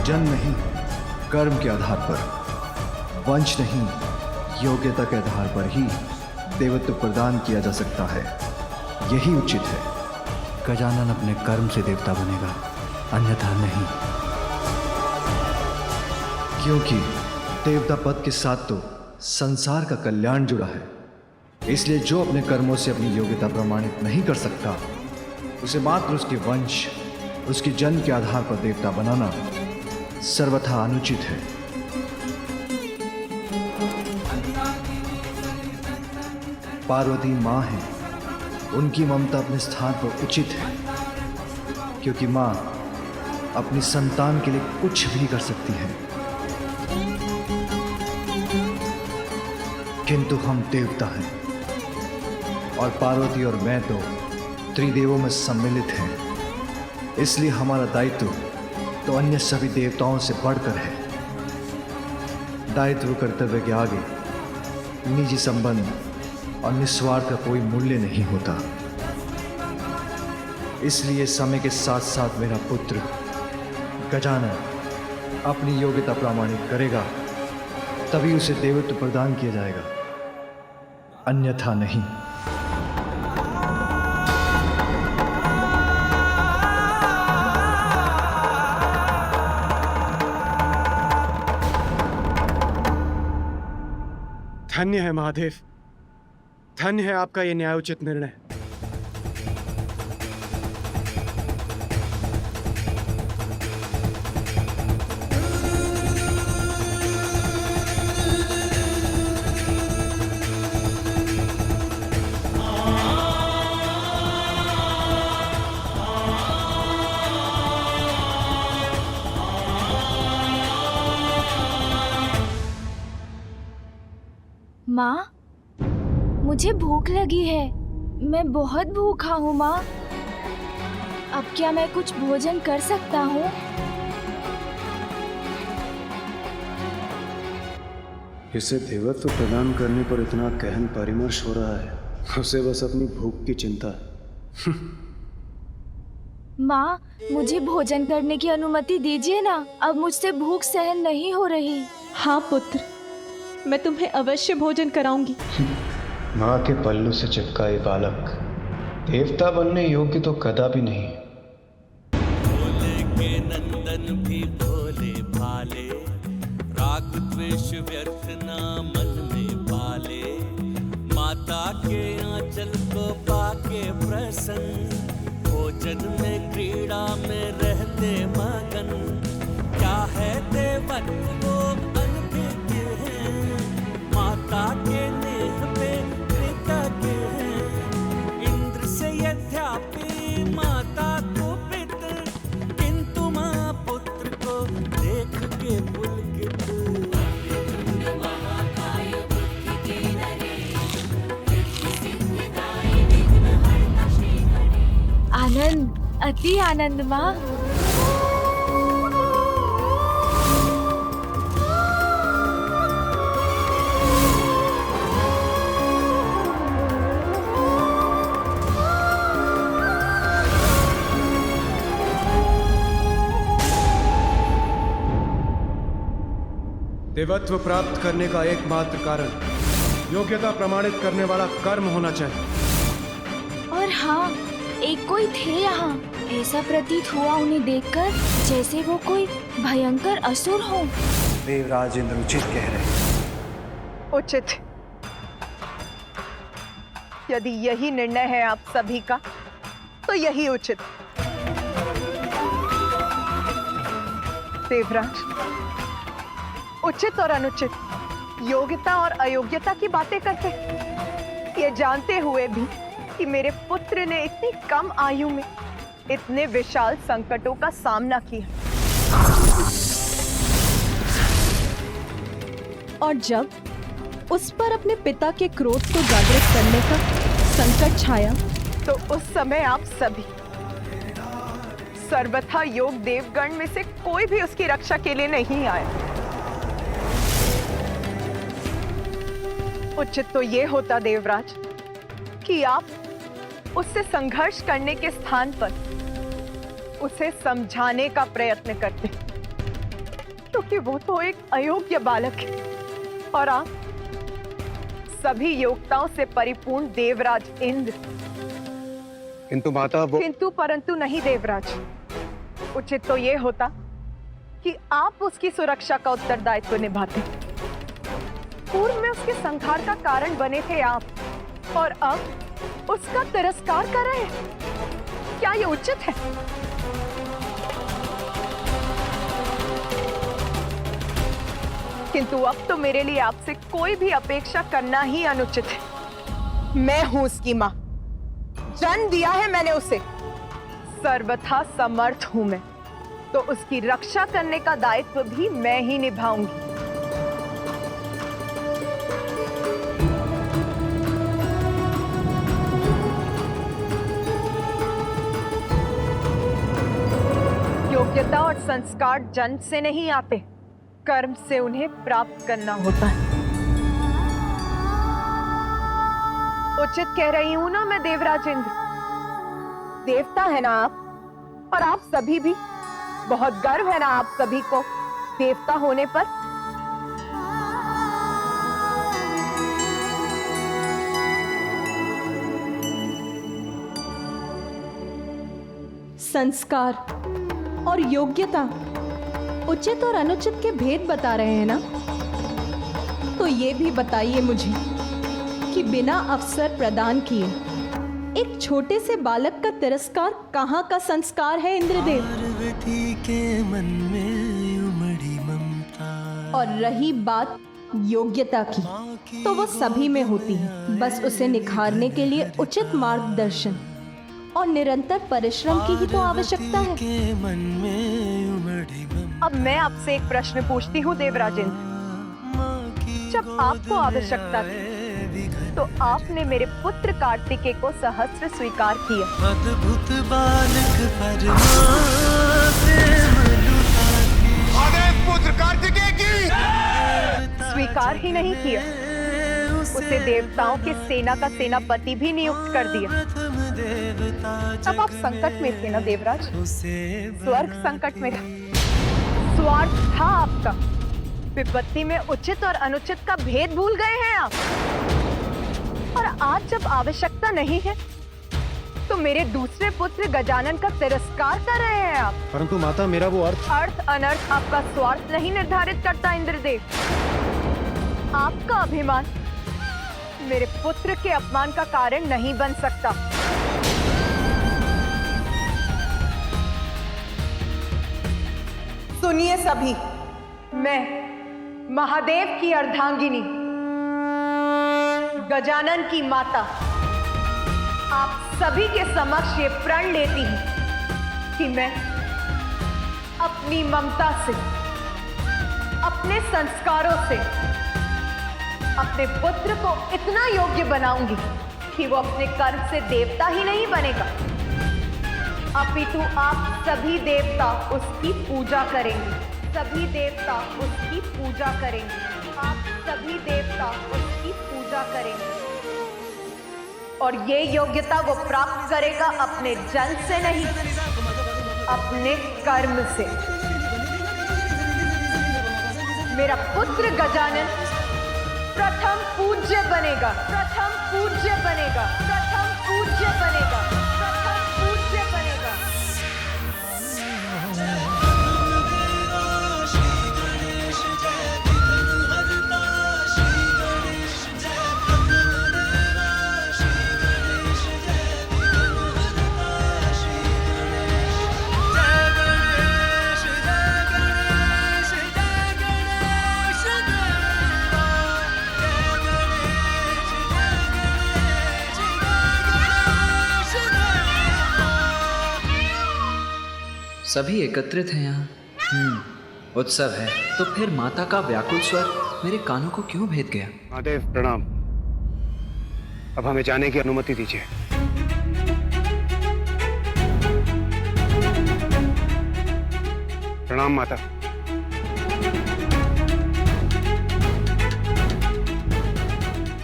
Speaker 13: जन्म नहीं, कर्म के आधार पर, वंश नहीं, योग्यता के आधार पर ही देवत्व प्रदान किया जा सकता है। यही उचित है।
Speaker 20: गजानन अपने कर्म से देवता बनेगा, अन्यथा नहीं।
Speaker 13: क्योंकि देवता पद के साथ तो संसार का कल्याण जुड़ा है। इसलिए जो अपने कर्मों से अपनी योग्यता प्रमाणित नहीं कर सकता, उसे मात्र उसके वंश, उसके जन्म के आधार पर देवता बनाना सर्वथा अनुचित है। पार्वती माँ है, उनकी ममता अपने स्थान पर उचित है, क्योंकि माँ अपनी संतान के लिए कुछ भी कर सकती है। किंतु हम देवता हैं, और पार्वती और मैं तो त्रिदेवों में सम्मिलित हैं। इसलिए हमारा दायित्व तो अन्य सभी देवताओं से बढ़कर है। दायित्व कर्तव्य के आगे निजी संबंध और निस्वार्थ का कोई मूल्य नहीं होता। इसलिए समय के साथ साथ मेरा पुत्र गजानन अपनी योग्यता प्रमाणित करेगा, तभी उसे देवत्व प्रदान किया जाएगा, अन्यथा नहीं।
Speaker 4: धन्य है महादेव, धन्य है आपका ये न्यायोचित निर्णय।
Speaker 2: माँ, मुझे भूख लगी है। मैं बहुत भूखा हूँ माँ। अब क्या मैं कुछ भोजन कर सकता हूँ?
Speaker 13: इसे देवत्व प्रदान करने पर इतना गहन परामर्श हो रहा है, उसे बस अपनी भूख की चिंता है।
Speaker 2: माँ, मुझे भोजन करने की अनुमति दीजिए ना। अब मुझसे भूख सहन नहीं हो रही।
Speaker 9: हाँ पुत्र, मैं तुम्हें अवश्य भोजन कराऊंगी।
Speaker 4: माँ के पल्लू से चिपका ये बालक देवता बनने योग्य तो कदापि नहीं।
Speaker 8: भोले के नंदन भी भोले भाले, राग द्वेष व्यर्थ ना मन में पाले। माता के आंचल को पाके प्रसन्न, भोजन में क्रीड़ा में रहते मगन। क्या है देवत्व वो अनभिज्ञ है, माता के नेह पे कृतज्ञ है। इंद्र से यद्यपि माता कुपित, किंतु माँ पुत्र को देख के पुलकित।
Speaker 2: आनंद, अति आनंद माँ।
Speaker 4: देवत्व प्राप्त करने का एकमात्र कारण योग्यता प्रमाणित करने वाला कर्म होना चाहिए।
Speaker 2: और हाँ, एक कोई थे यहाँ। ऐसा प्रतीत हुआ उन्हें देखकर जैसे वो कोई भयंकर असुर हो।
Speaker 13: देवराज इंद्र उचित कह रहे हैं।
Speaker 6: उचित। यदि यही निर्णय है आप सभी का, तो यही उचित। देवराज, उचित और अनुचित, योग्यता और अयोग्यता की बातें करते, ये जानते हुए भी कि मेरे पुत्र ने इतनी कम आयु में इतने विशाल संकटों का सामना किया।
Speaker 9: और जब उस पर अपने पिता के क्रोध को जागृत करने का संकट छाया,
Speaker 6: तो उस समय आप सभी सर्वथा योग देवगण में से कोई भी उसकी रक्षा के लिए नहीं आया। उचित तो ये होता देवराज कि आप उससे संघर्ष करने के स्थान पर उसे समझाने का प्रयत्न करते, क्योंकि वो तो एक अयोग्य बालक है और आप सभी योग्यताओं से परिपूर्ण देवराज इंद्र।
Speaker 4: किंतु माता वो
Speaker 6: किंतु परंतु नहीं देवराज, उचित तो ये होता कि आप उसकी सुरक्षा का उत्तरदायित्व निभाते। पूर्व में उसके संहार का कारण बने थे आप, और अब उसका तिरस्कार कर रहे हैं। क्या ये उचित है? किंतु अब तो मेरे लिए आपसे कोई भी अपेक्षा करना ही अनुचित है। मैं हूं उसकी मां, जन्म दिया है मैंने उसे, सर्वथा समर्थ हूं मैं, तो उसकी रक्षा करने का दायित्व भी मैं ही निभाऊंगी। योग्यता और संस्कार जन्म से नहीं आते, कर्म से उन्हें प्राप्त करना होता है। उचित कह रही हूं ना मैं देवराज इंद्र? देवता है ना आप, और आप सभी भी, बहुत गर्व है ना आप सभी को देवता होने पर।
Speaker 9: संस्कार और योग्यता, उचित और अनुचित के भेद बता रहे हैं ना? तो ये भी बताइए मुझे कि बिना अवसर प्रदान किए एक छोटे से बालक का तिरस्कार कहाँ का संस्कार है इंद्रदेव?
Speaker 10: के मन में उमड़ी ममता।
Speaker 9: और रही बात योग्यता की, तो वो सभी में होती है, बस उसे निखारने के लिए उचित मार्गदर्शन और निरंतर परिश्रम की ही तो आवश्यकता है।
Speaker 6: अब मैं आपसे एक प्रश्न पूछती हूँ देवराजेंद्र, जब आपको आवश्यकता थी तो आपने मेरे पुत्र कार्तिकेय को सहस्त्र स्वीकार किया,
Speaker 10: अद्भुत बालक
Speaker 6: पुत्र कार्तिकेय की स्वीकार ही नहीं किया, उसे देवताओं की सेना का सेनापति भी नियुक्त कर दिया। तब आप संकट में थे ना देवराज, स्वर्ग संकट में था, स्वार्थ था आपका, विपत्ति में उचित और अनुचित का भेद भूल गए हैं आप। और आज जब आवश्यकता नहीं है तो मेरे दूसरे पुत्र गजानन का तिरस्कार कर रहे हैं आप।
Speaker 4: परंतु माता मेरा वो
Speaker 6: अर्थ अनर्थ आपका स्वार्थ नहीं निर्धारित करता इंद्रदेव। आपका अभिमान मेरे पुत्र के अपमान का कारण नहीं बन सकता। सुनिए सभी, मैं महादेव की अर्धांगिनी गजानन की माता आप सभी के समक्ष ये प्रण लेती हूं कि मैं अपनी ममता से, अपने संस्कारों से अपने पुत्र को इतना योग्य बनाऊंगी कि वो अपने कर्म से देवता ही नहीं बनेगा, अपितु आप सभी देवता उसकी पूजा करेंगे, सभी देवता उसकी पूजा करेंगे, आप सभी देवता उसकी पूजा करेंगे। और ये योग्यता वो प्राप्त करेगा अपने जन्म से नहीं, अपने कर्म से। मेरा पुत्र गजानन प्रथम पूज्य बनेगा, प्रथम पूज्य बनेगा, प्रथम पूज्य बनेगा, प्रथम पूज्य बनेगा।
Speaker 21: सभी एकत्रित हैं यहाँ। उत्सव है, तो फिर माता का व्याकुल स्वर मेरे कानों को क्यों भेद गया?
Speaker 4: महादेव प्रणाम, अब हमें जाने की अनुमति दीजिए। प्रणाम माता।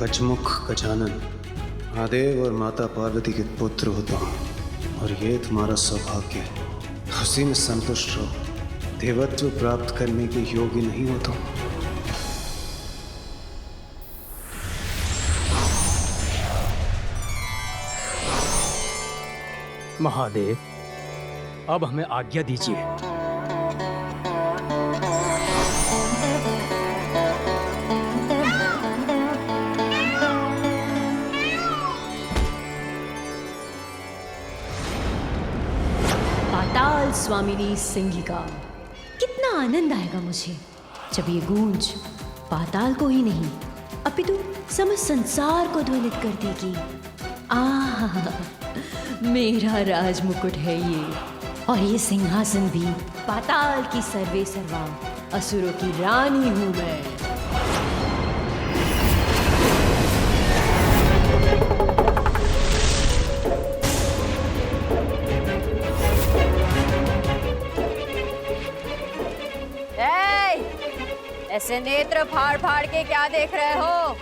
Speaker 4: गजमुख गजानन, महादेव और माता पार्वती के पुत्र हो तुम, और ये तुम्हारा सौभाग्य है। उसी में संतुष्ट रहो। देवत्व प्राप्त करने के योग्य नहीं हो तुम।
Speaker 3: महादेव, अब हमें आज्ञा दीजिए।
Speaker 9: पाताल स्वामिनी सिंगिका। कितना आनंद आएगा मुझे जब ये गूंज पाताल को ही नहीं अपितु समस्त संसार को ध्वनित कर देगी। आहा, मेरा राज मुकुट है ये, और ये सिंहासन भी। पाताल की सर्वे सर्वा, असुरों की रानी हूं मैं।
Speaker 5: ऐसे नेत्र फाड़ फाड़ के क्या देख रहे हो?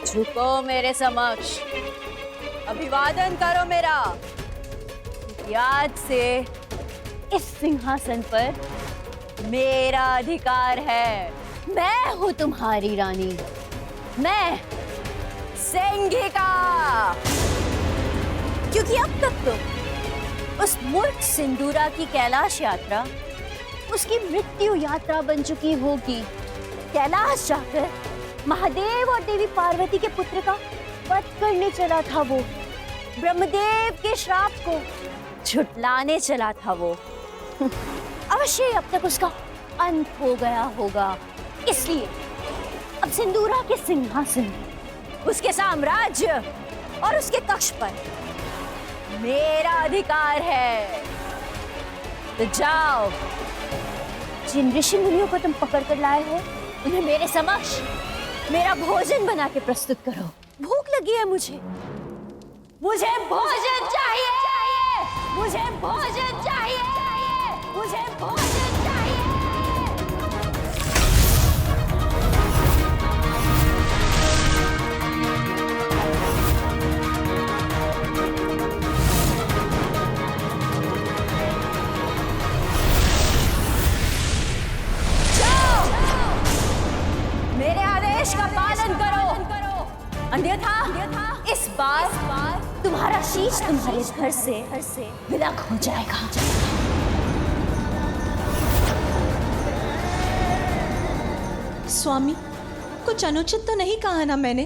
Speaker 5: झुको मेरे समक्ष, अभिवादन करो मेरा। आज से इस सिंहासन पर मेरा अधिकार है। मैं हूं तुम्हारी रानी, मैं सिंगिका। क्योंकि अब तक तो उस मूर्ख सिंदूरा की कैलाश यात्रा उसकी मृत्यु यात्रा बन चुकी होगी। कैलाश जाकर महादेव और देवी पार्वती के पुत्र का वध करने चला था वो। ब्रह्मदेव के श्राप को झुटलाने चला था वो। अवश्य अब तक उसका अंत हो गया होगा। इसलिए अब सिंदूरा के सिंहासन, उसके साम्राज्य और उसके कक्ष पर मेरा अधिकार है। तो जाओ, जिन ऋषि मुनियों को तुम पकड़ कर लाए हो उन्हें मेरे समक्ष मेरा भोजन बना के प्रस्तुत करो। भूख लगी है मुझे भोजन चाहिए, मुझे भोजन चाहिए, मुझे भोजन चाहिए। मेरे आदेश का पालन करो, अन्यथा इस बार तुम्हारा शीश तुम्हारे घर से विलग हो जाएगा।
Speaker 9: स्वामी, कुछ अनुचित तो नहीं कहा ना मैंने?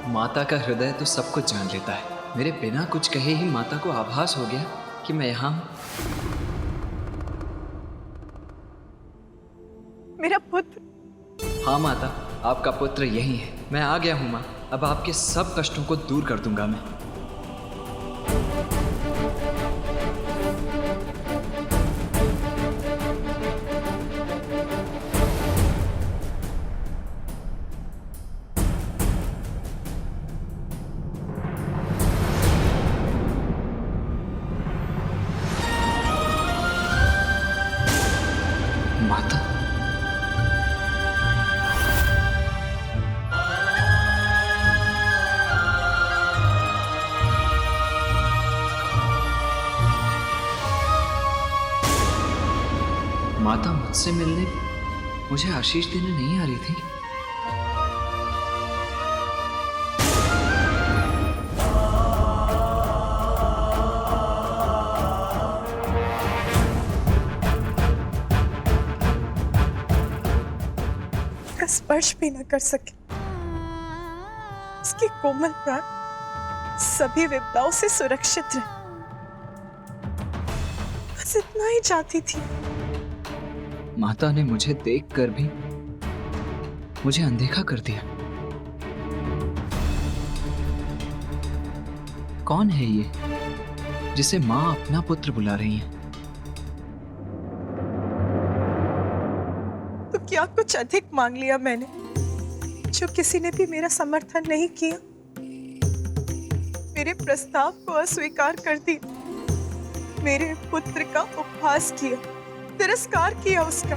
Speaker 21: माता का हृदय तो सब कुछ जान लेता है। मेरे बिना कुछ कहे ही माता को आभास हो गया कि मैं यहाँ हूं।
Speaker 6: मेरा पुत्र।
Speaker 21: हाँ माता, आपका पुत्र यही है। मैं आ गया हूँ माँ। अब आपके सब कष्टों को दूर कर दूंगा मैं। माता, माता मुझसे मिलने मुझे आशीष देने नहीं आ रही थी?
Speaker 6: स्पर्श भी न कर सके। उसके कोमल प्राण सभी विपदाओं से सुरक्षित रहे, बस इतना ही चाहती थी।
Speaker 21: माता ने मुझे देखकर भी मुझे अनदेखा कर दिया। कौन है ये जिसे माँ अपना पुत्र बुला रही है?
Speaker 6: तो क्या कुछ अधिक मांग लिया मैंने, जो किसी ने भी मेरा समर्थन नहीं किया? मेरे प्रस्ताव को अस्वीकार कर दी। मेरे पुत्र का उपहास किया, तिरस्कार किया उसका।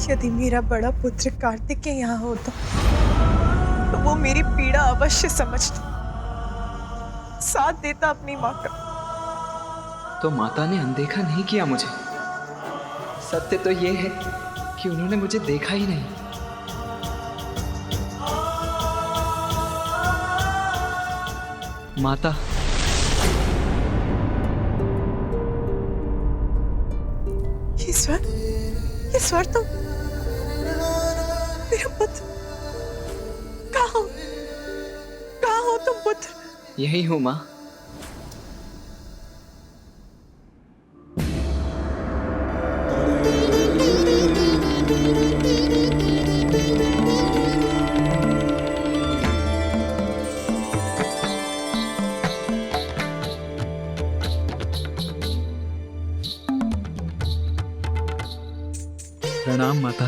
Speaker 6: यदि मेरा बड़ा पुत्र कार्तिकेय यहाँ होता तो वो मेरी पीड़ा अवश्य समझता, साथ देता अपनी माँ का।
Speaker 21: तो माता ने अनदेखा नहीं किया मुझे। सत्य तो ये है कि उन्होंने मुझे देखा ही नहीं। माता,
Speaker 6: ये स्वर तो मेरा पुत्र। कहाँ हो तुम पुत्र?
Speaker 21: यही हूं माँ। प्रणाम माता।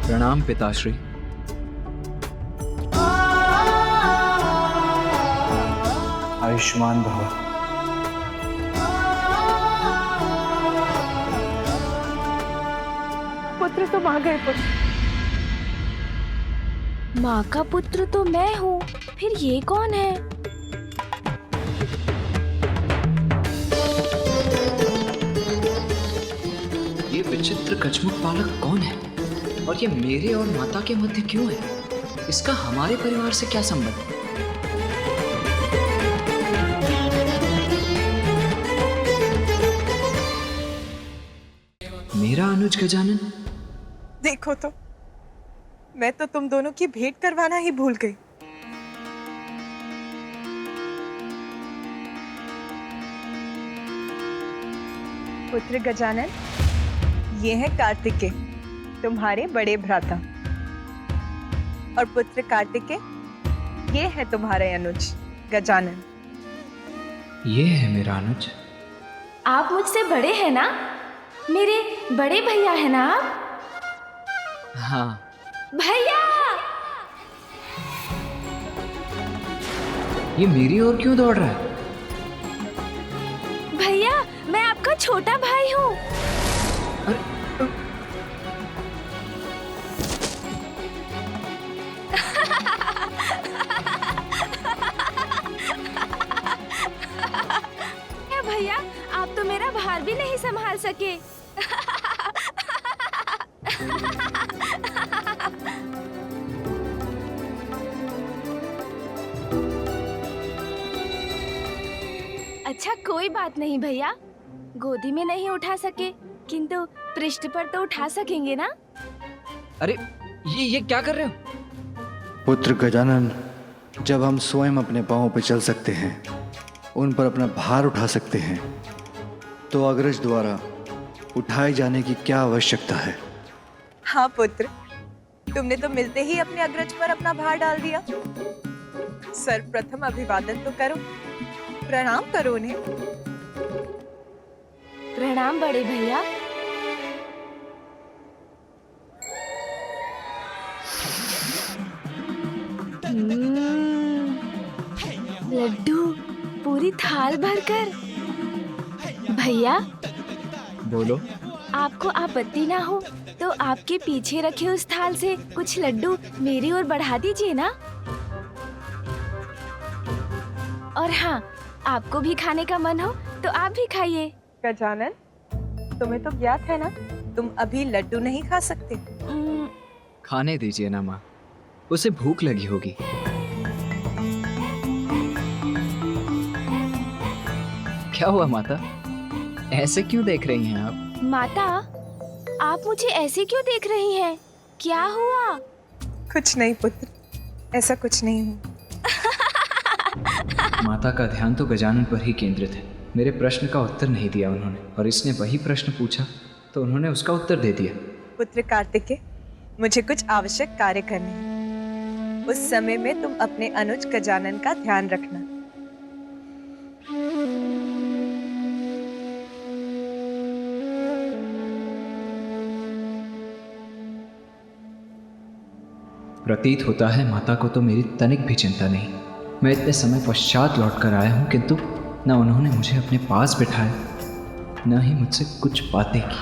Speaker 21: प्रणाम पिताश्री।
Speaker 13: आयुष्मान भव।
Speaker 6: पुत्र तुम आ गए पुत्र।
Speaker 2: माँ का पुत्र तो मैं हूँ, फिर ये कौन है?
Speaker 21: ये विचित्र कछमुख बालक कौन है और ये मेरे और माता के मध्य क्यों है? इसका हमारे परिवार से क्या संबंध? मेरा अनुज गजानन।
Speaker 6: देखो तो, मैं तो तुम दोनों की भेंट करवाना ही भूल गई। पुत्र गजानन, ये है कार्तिकेय, तुम्हारे बड़े भ्राता। और पुत्र कार्तिकेय, ये है तुम्हारे अनुज गजानन।
Speaker 21: ये है मेरा अनुज।
Speaker 2: आप मुझसे बड़े हैं ना? मेरे बड़े भैया है ना आप?
Speaker 21: हाँ।
Speaker 2: भैया!
Speaker 21: ये मेरी ओर क्यों दौड़ रहा है?
Speaker 2: भैया, मैं आपका छोटा भाई हूँ। भैया, आप तो मेरा भार भी नहीं संभाल सके। अच्छा, कोई बात नहीं भैया, गोदी में नहीं उठा सके, किंतु पृष्ठ पर तो उठा सकेंगे ना?
Speaker 21: अरे ये क्या कर रहे हो?
Speaker 13: पुत्र गजानन, जब हम स्वयं अपने पांवों पर चल सकते हैं, उन पर अपना भार उठा सकते हैं, तो अग्रज द्वारा उठाए जाने की क्या आवश्यकता है?
Speaker 6: हाँ पुत्र, तुमने तो मिलते ही अपने अग्रज पर अपना भार डाल दिया। सर्वप्रथम अभिवादन तो करो, प्रणाम करो उन्हें।
Speaker 2: प्रणाम बड़े भैया। लड्डू पूरी थाल भरकर। भैया,
Speaker 21: बोलो।
Speaker 2: आपको आपत्ति ना हो तो आपके पीछे रखे उस थाल से कुछ लड्डू मेरी ओर बढ़ा दीजिए ना। और हाँ, आपको भी खाने का मन हो तो आप भी खाइए।
Speaker 6: गजानन, तुम्हें तो ज्ञात है ना, तुम अभी लड्डू नहीं खा सकते।
Speaker 21: खाने दीजिए ना माँ, उसे भूख लगी होगी। क्या हुआ माता, ऐसे क्यों देख रही हैं आप?
Speaker 2: माता, आप मुझे ऐसे क्यों देख रही हैं? क्या हुआ?
Speaker 6: कुछ नहीं पुत्र, ऐसा कुछ नहीं हुआ।
Speaker 21: माता का ध्यान तो गजानन पर ही केंद्रित है। मेरे प्रश्न का उत्तर नहीं दिया उन्होंने, और इसने वही प्रश्न पूछा तो उन्होंने उसका उत्तर दे दिया।
Speaker 6: पुत्र कार्तिकेय, मुझे कुछ आवश्यक कार्य करने हैं। उस समय में तुम अपने अनुज गजानन का ध्यान रखना।
Speaker 21: प्रतीत होता है माता को तो मेरी तनिक भी चिंता नहीं। मैं इतने समय पश्चात लौट कर आया हूँ, किंतु न उन्होंने मुझे अपने पास बिठाया, न ही मुझसे कुछ बातें की।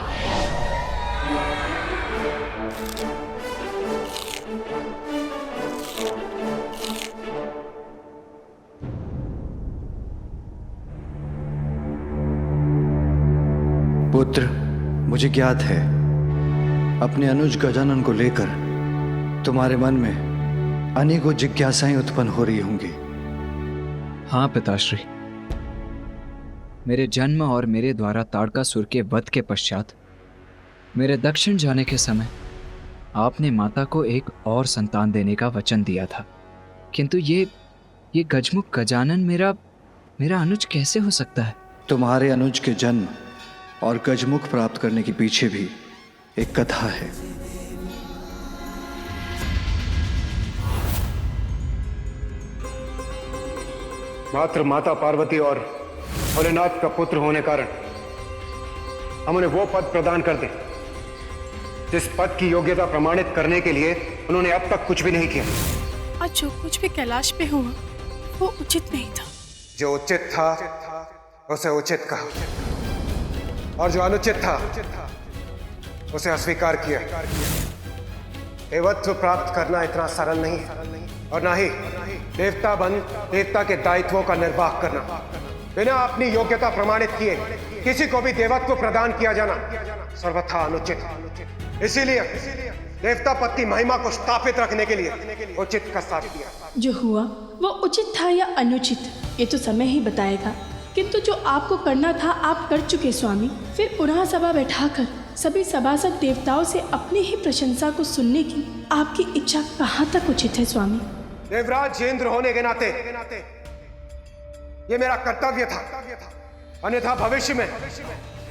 Speaker 13: पुत्र, मुझे ज्ञात है अपने अनुज गजानन को लेकर तुम्हारे मन में अनेकों जिज्ञासाएं उत्पन्न हो रही होंगी।
Speaker 21: हाँ पिताश्री, मेरे जन्म और मेरे द्वारा ताड़कासुर के वध के पश्चात मेरे दक्षिण जाने के समय आपने माता को एक और संतान देने का वचन दिया था, किंतु ये गजमुख गजानन मेरा अनुज कैसे हो सकता है?
Speaker 13: तुम्हारे अनुज के जन्म और गजमुख प्राप्त करने के पीछे भी एक कथा है।
Speaker 4: मात्र माता पार्वती और भोलेनाथ का पुत्र होने कारण हम उन्हें वो पद प्रदान कर दें जिस पद की योग्यता प्रमाणित करने के लिए उन्होंने अब तक कुछ भी नहीं किया।
Speaker 11: और जो कुछ भी कैलाश पे हुआ वो उचित नहीं था।
Speaker 4: जो उचित था उसे उचित कहा, और जो अनुचित था उसे अस्वीकार किया। देवत्व प्राप्त करना इतना सरल नहीं है, और ना ही देवता बन देवता के दायित्वों का निर्वाह करना। बिना अपनी योग्यता प्रमाणित किए किसी को भी देवत्व प्रदान किया जाना सर्वथा अनुचित। इसीलिए देवता पद की महिमा को स्थापित रखने के लिए उचित का साथ दिया।
Speaker 11: जो हुआ वो उचित था या अनुचित ये तो समय ही बताएगा, किंतु जो आपको करना था आप कर चुके स्वामी। फिर पुनः सभा बैठाकर सभी सभासद देवताओं से अपनी ही प्रशंसा को सुनने की आपकी इच्छा कहाँ तक उचित है स्वामी?
Speaker 4: देवराज इंद्र होने के नाते ये मेरा कर्तव्य था, अन्यथा भविष्य में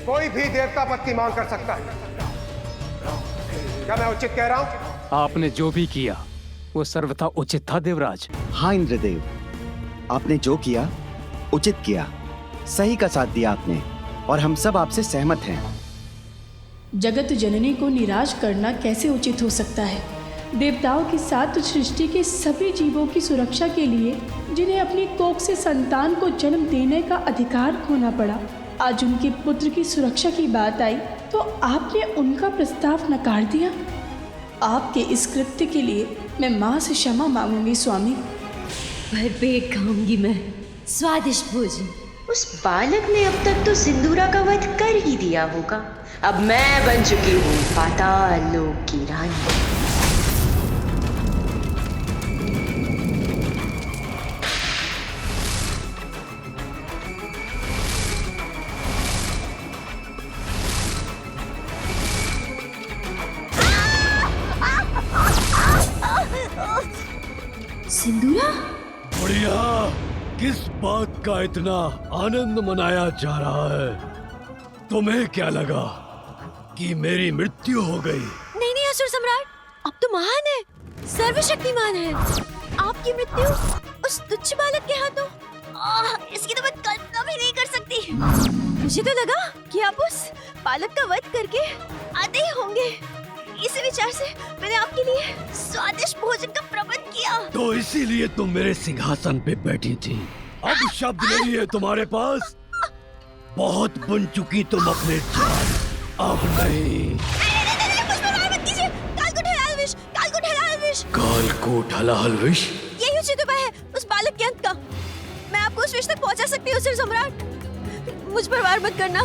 Speaker 4: कोई भी देवता पद की मांग कर सकता है। क्या मैं उचित कह रहा हूँ?
Speaker 3: आपने जो भी किया वो सर्वथा उचित था देवराज।
Speaker 20: हाँ इंद्रदेव, आपने जो किया उचित किया, सही का साथ दिया आपने, और हम सब आपसे सहमत हैं।
Speaker 11: जगत जननी को निराश करना कैसे उचित हो सकता है? देवताओं के साथ सृष्टि के सभी जीवों की सुरक्षा के लिए जिन्हें अपनी कोख से संतान को जन्म देने का अधिकार खोना पड़ा, आज उनके पुत्र की सुरक्षा की बात आई तो आपने उनका प्रस्ताव नकार दिया। आपके इस कृत्य के लिए मैं माँ से क्षमा मांगूंगी स्वामी।
Speaker 22: भरपेट खाऊंगी मैं स्वादिष्ट भोजन। उस बालक ने अब तक तो सिंदूरा का वध कर ही दिया होगा। अब मैं बन चुकी हूँ पाताल लोक की रानी। सिंदूरा,
Speaker 1: बढ़िया। किस बात का इतना आनंद मनाया जा रहा है? तुम्हें क्या लगा कि मेरी मृत्यु हो गई?
Speaker 5: नहीं नहीं असुर सम्राट, अब तो महान है, सर्वशक्तिमान है। आपकी मृत्यु उस तुच्छ बालक के हाथों, इसकी तो मैं कल्पना भी नहीं कर सकती। मुझे तो लगा कि आप उस बालक का वध करके आते ही होंगे। इसी विचार से मैंने आपके लिए स्वादिष्ट भोजन का प्रबंध किया।
Speaker 1: तो इसीलिए तुम मेरे सिंहासन पे बैठी थी। अब शब्द नहीं है तुम्हारे पास? बहुत बन चुकी तुम अपने जान, अब नहीं। कालकूट हलाहल विष,
Speaker 5: यही उचित उपाय है उस बालक के अंत का। मैं आपको उस विष तक पहुंचा सकती हूँ। सिर सम्राट, मुझ पर वार मत करना।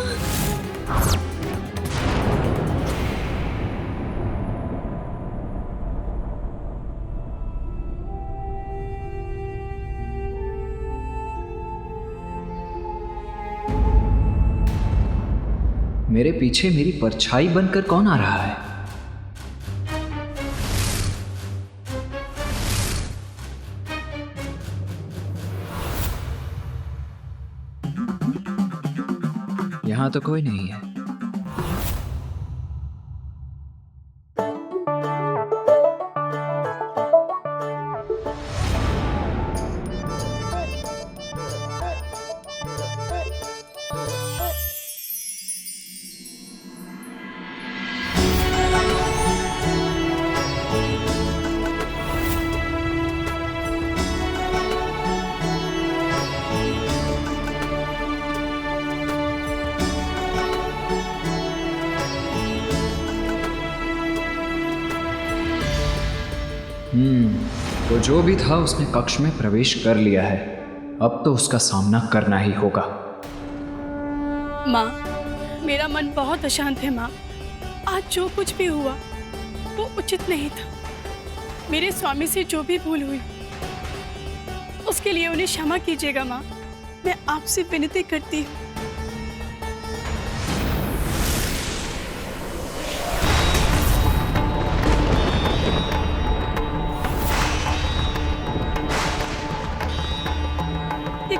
Speaker 21: मेरे पीछे मेरी परछाई बनकर कौन आ रहा है? यहाँ तो कोई नहीं है। तो जो भी था उसने कक्ष में प्रवेश कर लिया है। अब तो उसका सामना करना ही होगा।
Speaker 11: माँ, मेरा मन बहुत अशांत है माँ। आज जो कुछ भी हुआ वो उचित नहीं था। मेरे स्वामी से जो भी भूल हुई उसके लिए उन्हें क्षमा कीजिएगा माँ। मैं आपसे विनती करती हूँ।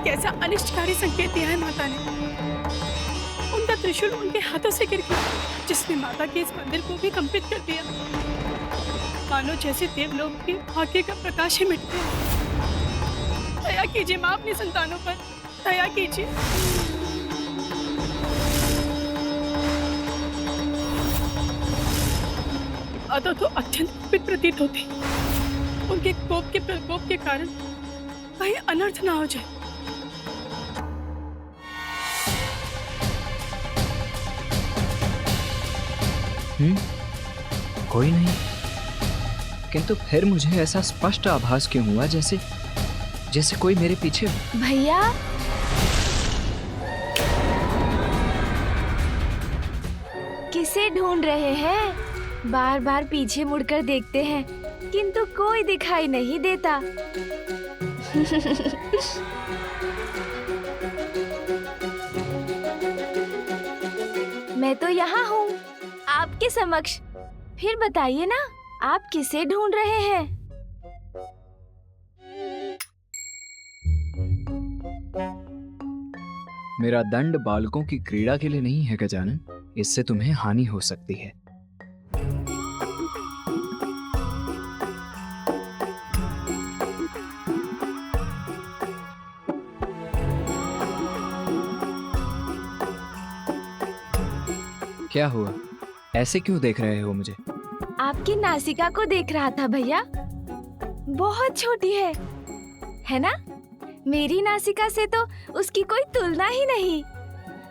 Speaker 11: कैसा अनिष्टकारी संकेत दिया है माता ने। उनका त्रिशूल उनके हाथों से गिर गया, जिसने माता के इस मंदिर को भी कंपित कर दिया। मानो जैसे देवलोक के भाग्य का प्रकाश ही मिट गया। दया कीजिए माँ अपनी संतानों पर, दया कीजिए। अदा तो अत्यंत कुपित प्रतीत होती। उनके कोप के प्रकोप के कारण कहीं अनर्थ ना हो जाए।
Speaker 21: कोई नहीं, किंतु फिर मुझे ऐसा स्पष्ट आभास क्यों हुआ जैसे कोई मेरे पीछे।
Speaker 2: भैया, किसे ढूंढ रहे हैं? बार बार पीछे मुड़कर देखते हैं किंतु कोई दिखाई नहीं देता। मैं तो यहाँ हूँ आपके समक्ष। फिर बताइए ना, आप किसे ढूंढ रहे हैं?
Speaker 21: मेरा दंड बालकों की क्रीड़ा के लिए नहीं है गजानन, इससे तुम्हें हानि हो सकती है। क्या हुआ? ऐसे क्यों देख रहे हो मुझे?
Speaker 2: आपकी नासिका को देख रहा था भैया। बहुत छोटी है ना? मेरी नासिका से तो उसकी कोई तुलना ही नहीं।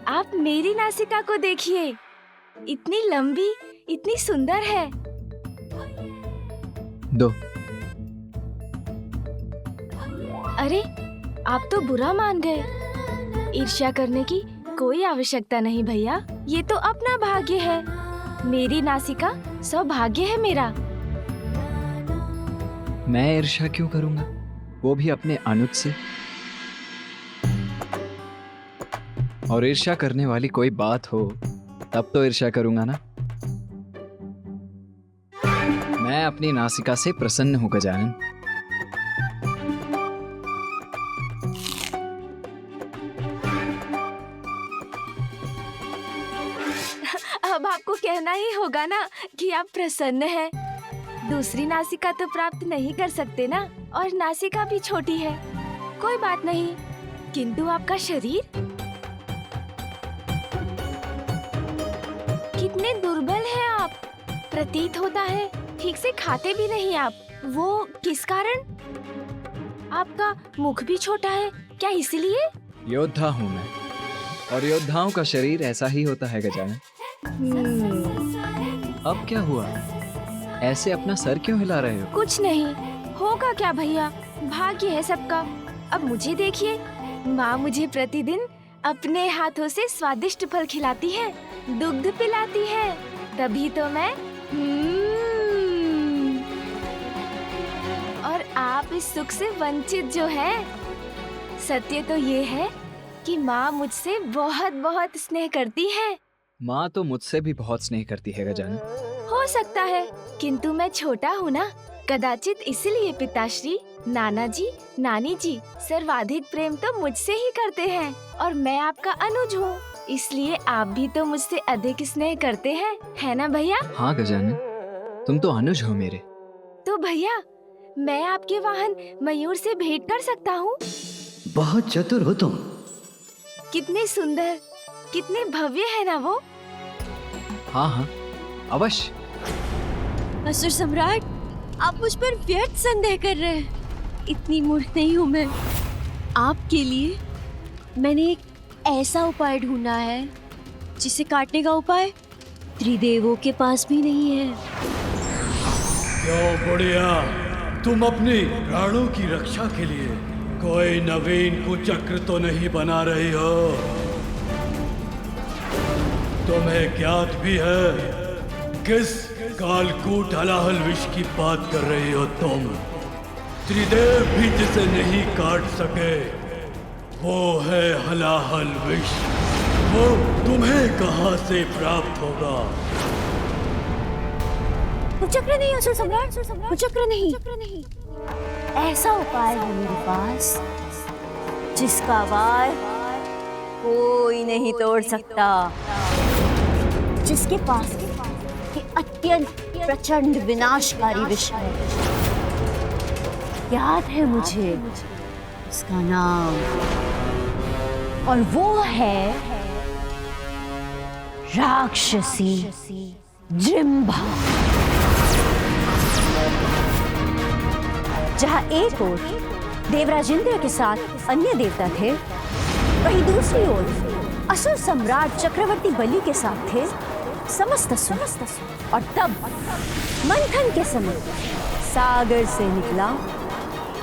Speaker 2: आप मेरी नासिका को देखिए, इतनी लंबी, इतनी सुंदर है।
Speaker 21: दो।
Speaker 2: अरे, आप तो बुरा मान गए। ईर्ष्या करने की कोई आवश्यकता नहीं भैया, ये तो अपना भाग्य है। मेरी नासिका सौभाग्य है मेरा।
Speaker 21: मैं ईर्ष्या क्यों करूंगा, वो भी अपने अनुज से? और ईर्ष्या करने वाली कोई बात हो तब तो ईर्ष्या करूंगा ना। मैं अपनी नासिका से प्रसन्न हूं गजानन।
Speaker 2: अब आपको कहना ही होगा ना कि आप प्रसन्न हैं। दूसरी नासिका तो प्राप्त नहीं कर सकते ना, और नासिका भी छोटी है। कोई बात नहीं, किंतु आपका शरीर कितने दुर्बल है आप। प्रतीत होता है ठीक से खाते भी नहीं आप। वो किस कारण? आपका मुख भी छोटा है क्या, इसलिए?
Speaker 21: योद्धा हूं मैं, और योद्धाओं का शरीर ऐसा ही होता है गजानन। अब क्या हुआ? ऐसे अपना सर क्यों हिला रहे हो?
Speaker 2: कुछ नहीं होगा क्या भैया, भाग्य है सबका। अब मुझे देखिए, माँ मुझे प्रतिदिन अपने हाथों से स्वादिष्ट फल खिलाती है, दुग्ध पिलाती है, तभी तो मैं और आप इस सुख से वंचित जो है। सत्य तो ये है कि माँ मुझसे बहुत बहुत स्नेह करती है।
Speaker 21: माँ तो मुझसे भी बहुत स्नेह करती है गजानन।
Speaker 2: हो सकता है, किंतु मैं छोटा हूँ ना, कदाचित इसलिए पिताश्री, नाना जी, नानी जी सर्वाधिक प्रेम तो मुझसे ही करते हैं और मैं आपका अनुज हूँ, इसलिए आप भी तो मुझसे अधिक स्नेह करते हैं, है ना भैया?
Speaker 21: हाँ गजानन, तुम तो अनुज हो मेरे।
Speaker 2: तो भैया, मैं आपके वाहन मयूर से भेंट कर सकता हूँ?
Speaker 13: बहुत चतुर हो तुम।
Speaker 2: कितने सुंदर, कितने भव्य है ना वो।
Speaker 21: हाँ हाँ अवश्य।
Speaker 5: असुर सम्राट, आप मुझ पर व्यर्थ संदेह कर रहे हैं। इतनी मूर्ख नहीं हूँ मैं। आपके लिए मैंने एक ऐसा उपाय ढूंढा है जिसे काटने का उपाय त्रिदेवों के पास भी नहीं है।
Speaker 1: क्यों बुढ़िया, तुम अपनी प्राणों की रक्षा के लिए कोई नवीन कुचक्र तो नहीं बना रही हो? तुम्हें ज्ञात भी है किस कालकूट हलाहल विष की बात कर रही हो तुम? त्रिदेव भी जिसे नहीं काट सके वो है हलाहल विष। वो तुम्हें कहां से प्राप्त होगा?
Speaker 5: कुचक्र नहीं असुर सम्राट, कुचक्र नहीं। ऐसा उपाय है मेरे पास जिसका वार कोई नहीं तोड़ सकता, जिसके पास ये अत्यंत प्रचंड विनाशकारी विष है। याद है मुझे उसका नाम, और वो है राक्षसी जृंभा। जहाँ एक ओर देवराज इंद्र के साथ अन्य देवता थे, वहीं दूसरी ओर असुर सम्राट चक्रवर्ती बलि के साथ थे समस्त असुर। और तब मंथन के समय सागर से निकला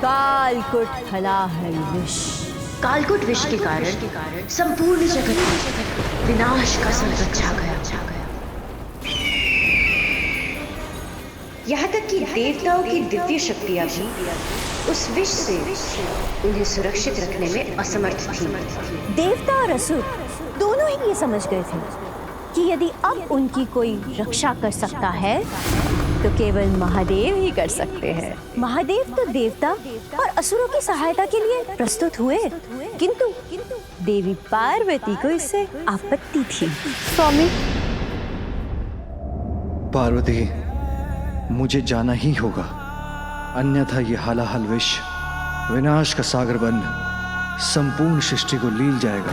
Speaker 5: कालकूट हलाहल विष।
Speaker 22: कालकूट विष के कारण संपूर्ण जगत में विनाश का संकट छा गया। यहाँ तक कि देवताओं की दिव्य शक्तियां भी उस विष से उन्हें सुरक्षित रखने में असमर्थ थी।
Speaker 5: देवता और असुर दोनों ही ये समझ गए थे कि यदि अब उनकी कोई रक्षा कर सकता है तो केवल महादेव ही कर सकते हैं। महादेव तो देवता और असुरों की सहायता के लिए प्रस्तुत हुए, किंतु देवी पार्वती को इससे आपत्ति थी। स्वामी
Speaker 13: पार्वती, मुझे जाना ही होगा, अन्यथा ये हलाहल विष विनाश का सागर बन संपूर्ण सृष्टि को लील जाएगा।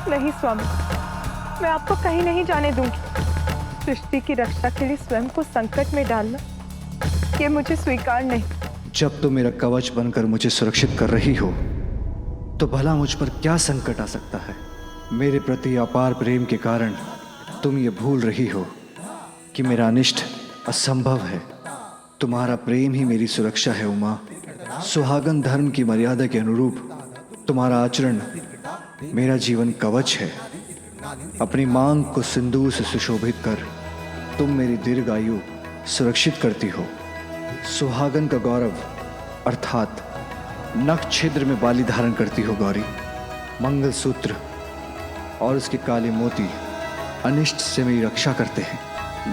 Speaker 6: नहीं स्वामी, मैं आपको कहीं नहीं जाने दूंगी। सृष्टि की रक्षा के लिए स्वयं को संकट में डालना ये मुझे स्वीकार नहीं।
Speaker 13: जब तुम मेरा कवच बनकर मुझे सुरक्षित कर रही हो तो भला मुझ पर क्या संकट आ सकता है? मेरे प्रति अपार प्रेम के कारण तुम ये भूल रही हो कि मेरा अनिष्ट असंभव है। तुम्हारा प्रेम ही मेरी सुरक्षा है उमा। सुहागन धर्म की मर्यादा के अनुरूप तुम्हारा आचरण मेरा जीवन कवच है। अपनी मांग को सिंदूर से सुशोभित कर तुम मेरी दीर्घायु सुरक्षित करती हो। सुहागन का गौरव अर्थात नख छिद्र में बाली धारण करती हो गौरी। मंगलसूत्र और उसके काले मोती अनिष्ट से मेरी रक्षा करते हैं।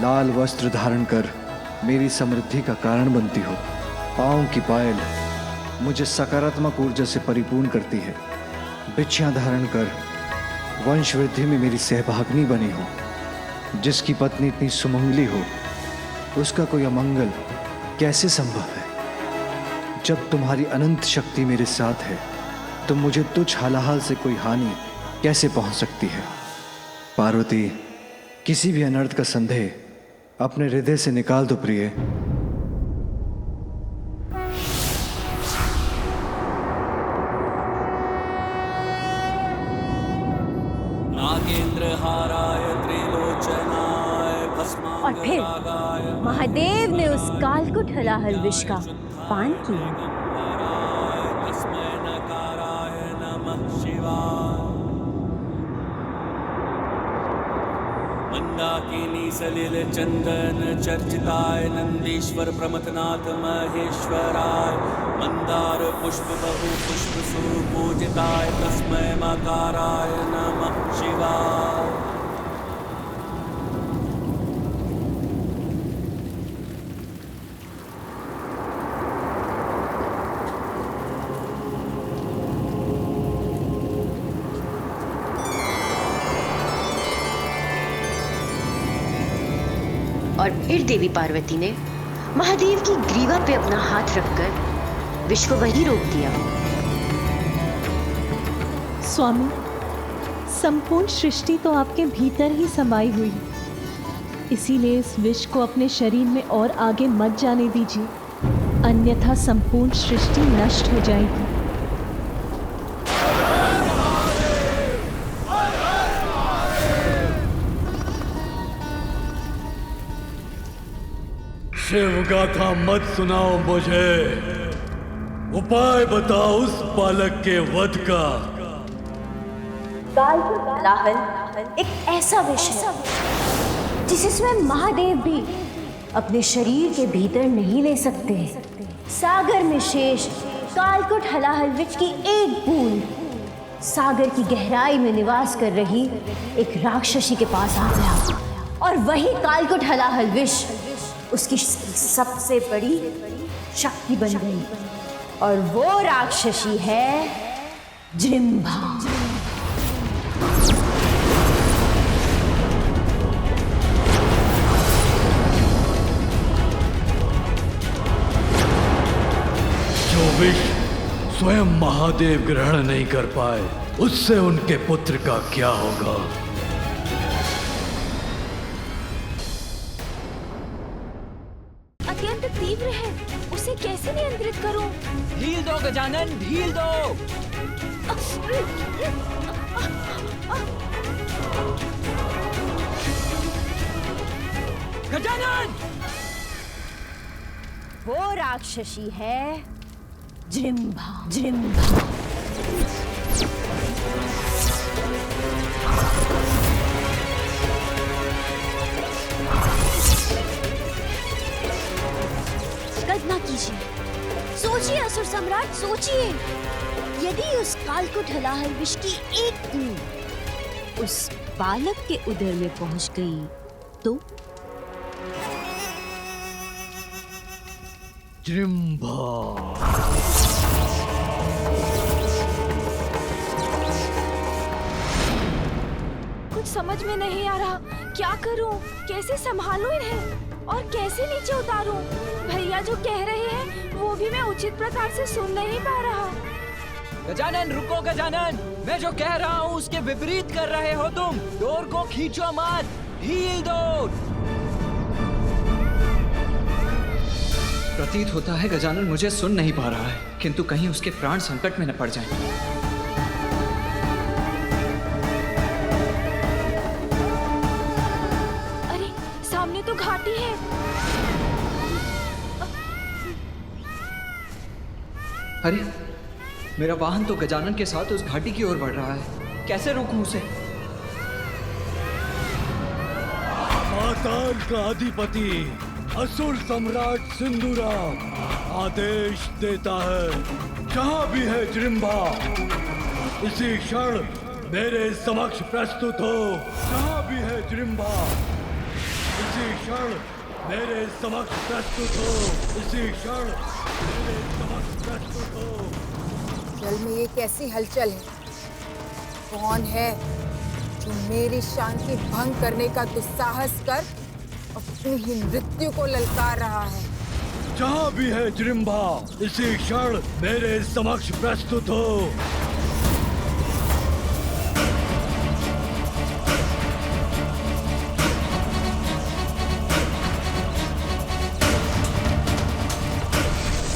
Speaker 13: लाल वस्त्र धारण कर मेरी समृद्धि का कारण बनती हो। पाँव की पायल मुझे सकारात्मक ऊर्जा से परिपूर्ण करती है। बिछियाँ धारण कर वंश वृद्धि में मेरी सहभागिनी बनी हो। जिसकी पत्नी इतनी सुमंगली हो उसका कोई अमंगल कैसे संभव है? जब तुम्हारी अनंत शक्ति मेरे साथ है तो मुझे तुच्छ हालाहाल से कोई हानि कैसे पहुंच सकती है? पार्वती, किसी भी अनर्थ का संदेह अपने हृदय से निकाल दो प्रिय।
Speaker 5: और फिर महादेव ने उस कालकूट हलाहल विष का पान किया।
Speaker 8: मंदाकिनी सलिल चंदन चर्चिताय नंदीश्वर प्रमथनाथ महेश्वराय मंदार पुष्प बहु पुष्प सुपूजिताय तस्मै मकाराय नमः शिवाय।
Speaker 22: और फिर देवी पार्वती ने महादेव की ग्रीवा पे अपना हाथ रखकर विष को वहीं रोक दिया।
Speaker 9: स्वामी, संपूर्ण सृष्टि तो आपके भीतर ही समाई हुई, इसीलिए इस विष को अपने शरीर में और आगे मत जाने दीजिए, अन्यथा संपूर्ण सृष्टि नष्ट हो जाएगी।
Speaker 1: शिव गाथा मत सुनाओ मुझे, उपाय बताओ उस बालक के वध का।
Speaker 5: कालकूट हलाहल एक ऐसा विष है जिसे स्वयं महादेव भी अपने शरीर के भीतर नहीं ले सकते। सागर में शेष कालकूट हलाहल विष की एक बूंद सागर की गहराई में निवास कर रही एक राक्षसी के पास आ गया, और वही कालकूट हलाहल विष उसकी सबसे बड़ी शक्ति बन गई, और वो राक्षसी है जृंभा।
Speaker 1: जो विष स्वयं महादेव ग्रहण नहीं कर पाए, उससे उनके पुत्र का क्या होगा?
Speaker 2: अत्यंत तीव्र है, उसे कैसे नियंत्रित करूं?
Speaker 18: ढील दो गजानन, ढील दो। गजानन!
Speaker 5: वो राक्षसी है जृंभा। जृंभा कल्पना कीजिए, सोचिए असुर सम्राट, सोचिए, यदि उस कालकूट हलाहल विष की एक बूंद उस बालक के उदर में पहुंच गई तो?
Speaker 1: जृंभा
Speaker 2: कुछ समझ में नहीं आ रहा, क्या करूं, कैसे संभालूं इन्हें और कैसे नीचे उतारूं? भैया जो कह रहे हैं वो भी मैं उचित प्रकार से सुन नहीं पा रहा।
Speaker 18: गजानन रुको गजानन, मैं जो कह रहा हूँ उसके विपरीत कर रहे हो तुम। डोर को खींचो मत, ढील दो।
Speaker 21: प्रतीत होता है गजानन मुझे सुन नहीं पा रहा है, किंतु कहीं उसके प्राण संकट में न पड़ जाएं।
Speaker 2: अरे सामने तो घाटी है।
Speaker 21: अरे मेरा वाहन तो गजानन के साथ उस घाटी की ओर बढ़ रहा है, कैसे रोकूं उसे?
Speaker 1: पाताल का अधिपति असुर सम्राट सिंदूरा आदेश देता है, जहां भी है जृंभा इसी क्षण मेरे समक्ष प्रस्तुत हो। जहां भी है जृंभा इसी क्षण मेरे समक्ष प्रस्तुत हो। इसी क्षण मेरे समक्ष प्रस्तुत हो।
Speaker 12: जल में ये कैसी हलचल है? कौन है जो मेरी शांति भंग करने का दुस्साहस कर अपनी ही मृत्यु को ललकार रहा है?
Speaker 1: जहां भी है जृंभा इसी क्षण मेरे समक्ष प्रस्तुत हो।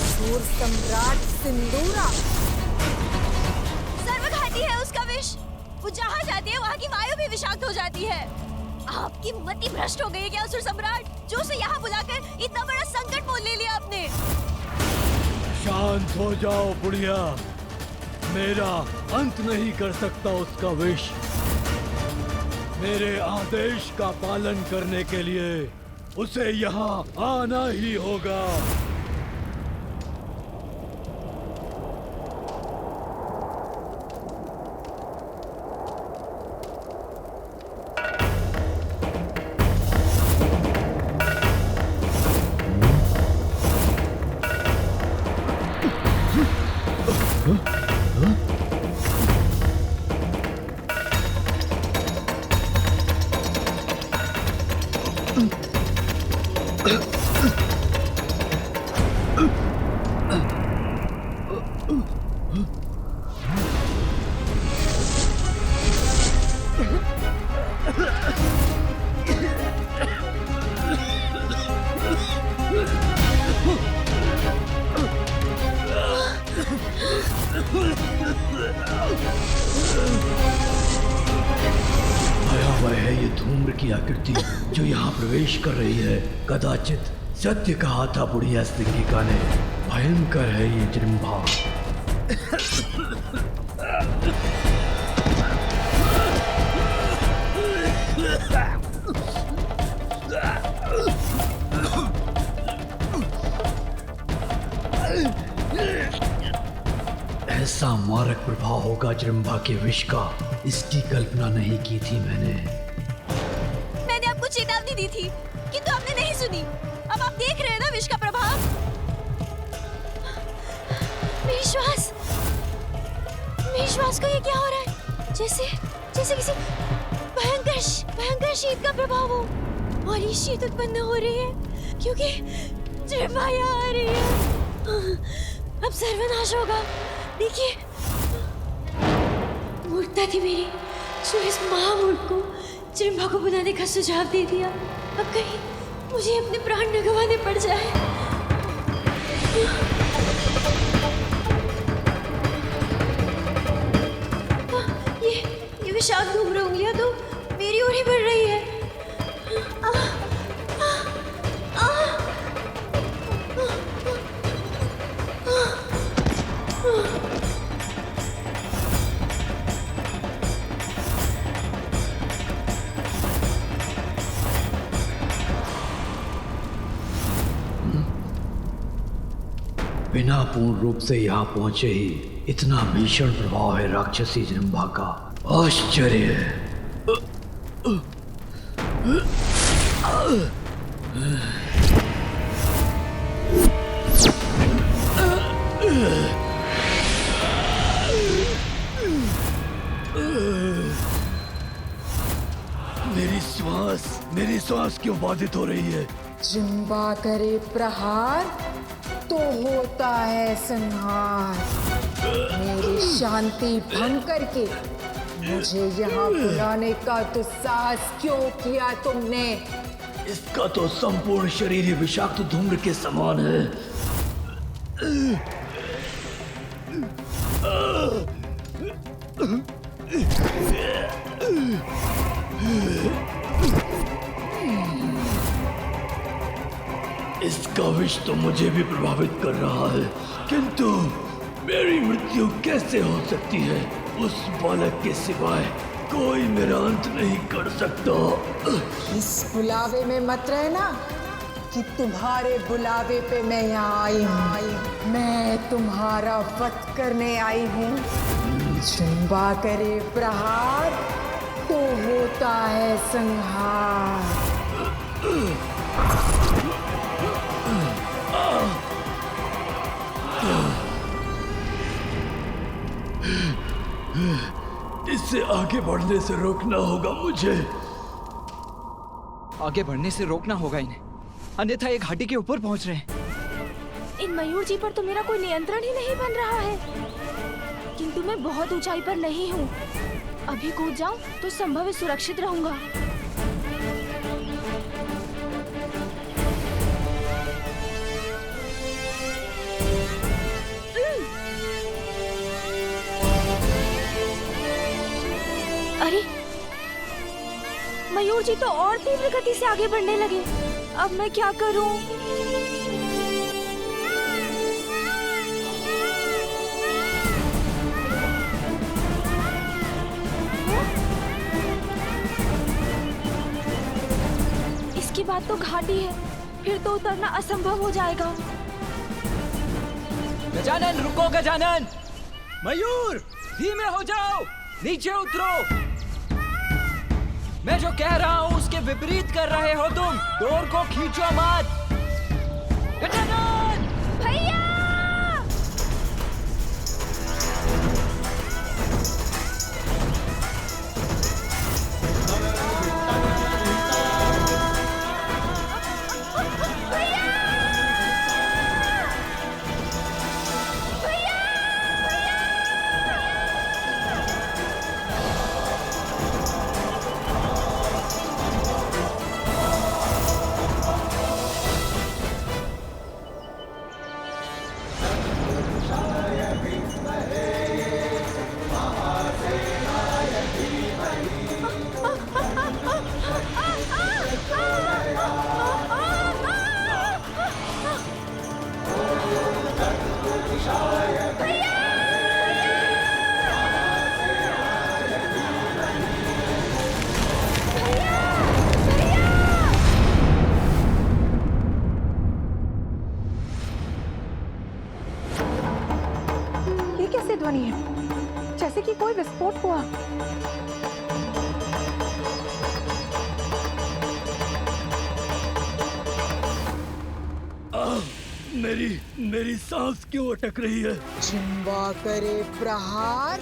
Speaker 12: असुर सम्राट सिंदूरा
Speaker 5: सर्वघाती है उसका विष। वो जहाँ जाती है वहाँ की वायु भी विषाक्त हो जाती है। आपकी मति भ्रष्ट हो गई है क्या असुर सम्राट, जो उसे यहाँ बुलाकर इतना बड़ा संकट मोल ले लिया आपने?
Speaker 1: शांत हो जाओ बुढ़िया, मेरा अंत नहीं कर सकता उसका विष। मेरे आदेश का पालन करने के लिए उसे यहाँ आना ही होगा। भयावह है ये धूम्र की आकृति जो यहाँ प्रवेश कर रही है। कदाचित सत्य कहा था बुढ़िया सिंगिका ने। भयंकर है ये जृंभा। ऐसा मारक प्रभाव होगा जृंभा के विष का, इसकी कल्पना नहीं की थी मैंने।
Speaker 5: मैंने आपको चेतावनी दी थी किंतु आपने नहीं सुनी। अब आप देख रहे हैं ना विष का प्रभाव। मेरी श्वास को ये क्या हो रहा है? जैसे किसी भयंकर शीत का प्रभाव हो। और ये शीत उत्पन्न हो रही है क्योंकि जृंभा यहाँ आ रही है। अब सर्वनाश होगा। देखिए, मूर्खता थी मेरी जो इस महामूर्ख को जृंभा को बुलाने का सुझाव दे दिया। अब कहीं मुझे अपने प्राण न गंवाने पड़ जाए। ये विषाक्त घूम रही उंगलियां तो मेरी ओर ही बढ़ रही है।
Speaker 1: बिना पूर्ण रूप से यहाँ पहुंचे ही इतना भीषण प्रभाव है राक्षसी जृंभा का। आश्चर्य है। मेरी सांस क्यों बाधित हो रही है?
Speaker 12: जृंभा करे प्रहार तो होता है संहार। मेरी शांति भंग करके मुझे यहाँ बुलाने का दुस्साहस क्यों किया तुमने?
Speaker 1: इसका तो संपूर्ण शरीर ही विषाक्त धूम्र के समान है। इसका विष तो मुझे भी प्रभावित कर रहा है, किंतु मेरी मृत्यु कैसे हो सकती है? उस बालक के सिवाय कोई मेरा अंत नहीं कर सकता।
Speaker 12: इस बुलावे में मत रहना कि तुम्हारे बुलावे पे मैं यहाँ आई हूँ। मैं तुम्हारा वध करने आई हूँ। जृंभा करे प्रहार तो होता है संहार।
Speaker 1: इससे आगे बढ़ने से रोकना होगा मुझे।
Speaker 21: आगे बढ़ने से रोकना होगा इन्हें, अन्यथा एक घाटी के ऊपर पहुंच रहे हैं।
Speaker 2: इन मयूर जी पर तो मेरा कोई नियंत्रण ही नहीं बन रहा है, किंतु मैं बहुत ऊंचाई पर नहीं हूँ। अभी कूद जाऊं तो संभव है सुरक्षित रहूंगा। अरे मयूर जी तो और तीव्र गति से आगे बढ़ने लगे। अब मैं क्या करूं? इसकी बात तो घाटी है, फिर तो उतरना असंभव हो जाएगा।
Speaker 21: गजानन रुको, गजानन! मयूर धीमे हो जाओ, नीचे उतरो। मैं जो कह रहा हूँ उसके विपरीत कर रहे हो तुम। डोर को खींचो मत। गजानन!
Speaker 2: भैया!
Speaker 1: मेरी सांस क्यों अटक रही है?
Speaker 12: जिम्बा करे प्रहार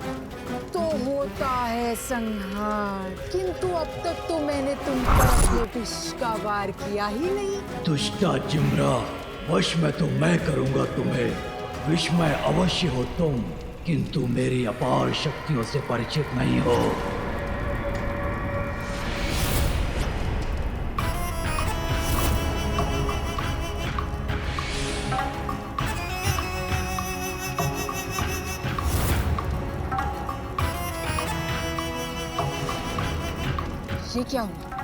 Speaker 12: तो होता है संहार, किंतु अब तक तो मैंने तुम पर अपने विष का वार किया ही नहीं।
Speaker 1: दुष्टा जिम्रा, वश में तो मैं करूंगा तुम्हें। विषमय अवश्य हो तुम, किंतु मेरी अपार शक्तियों से परिचित नहीं हो।
Speaker 12: ये क्या हुआ?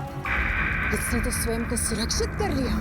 Speaker 12: इसने तो स्वयं को सुरक्षित कर लिया।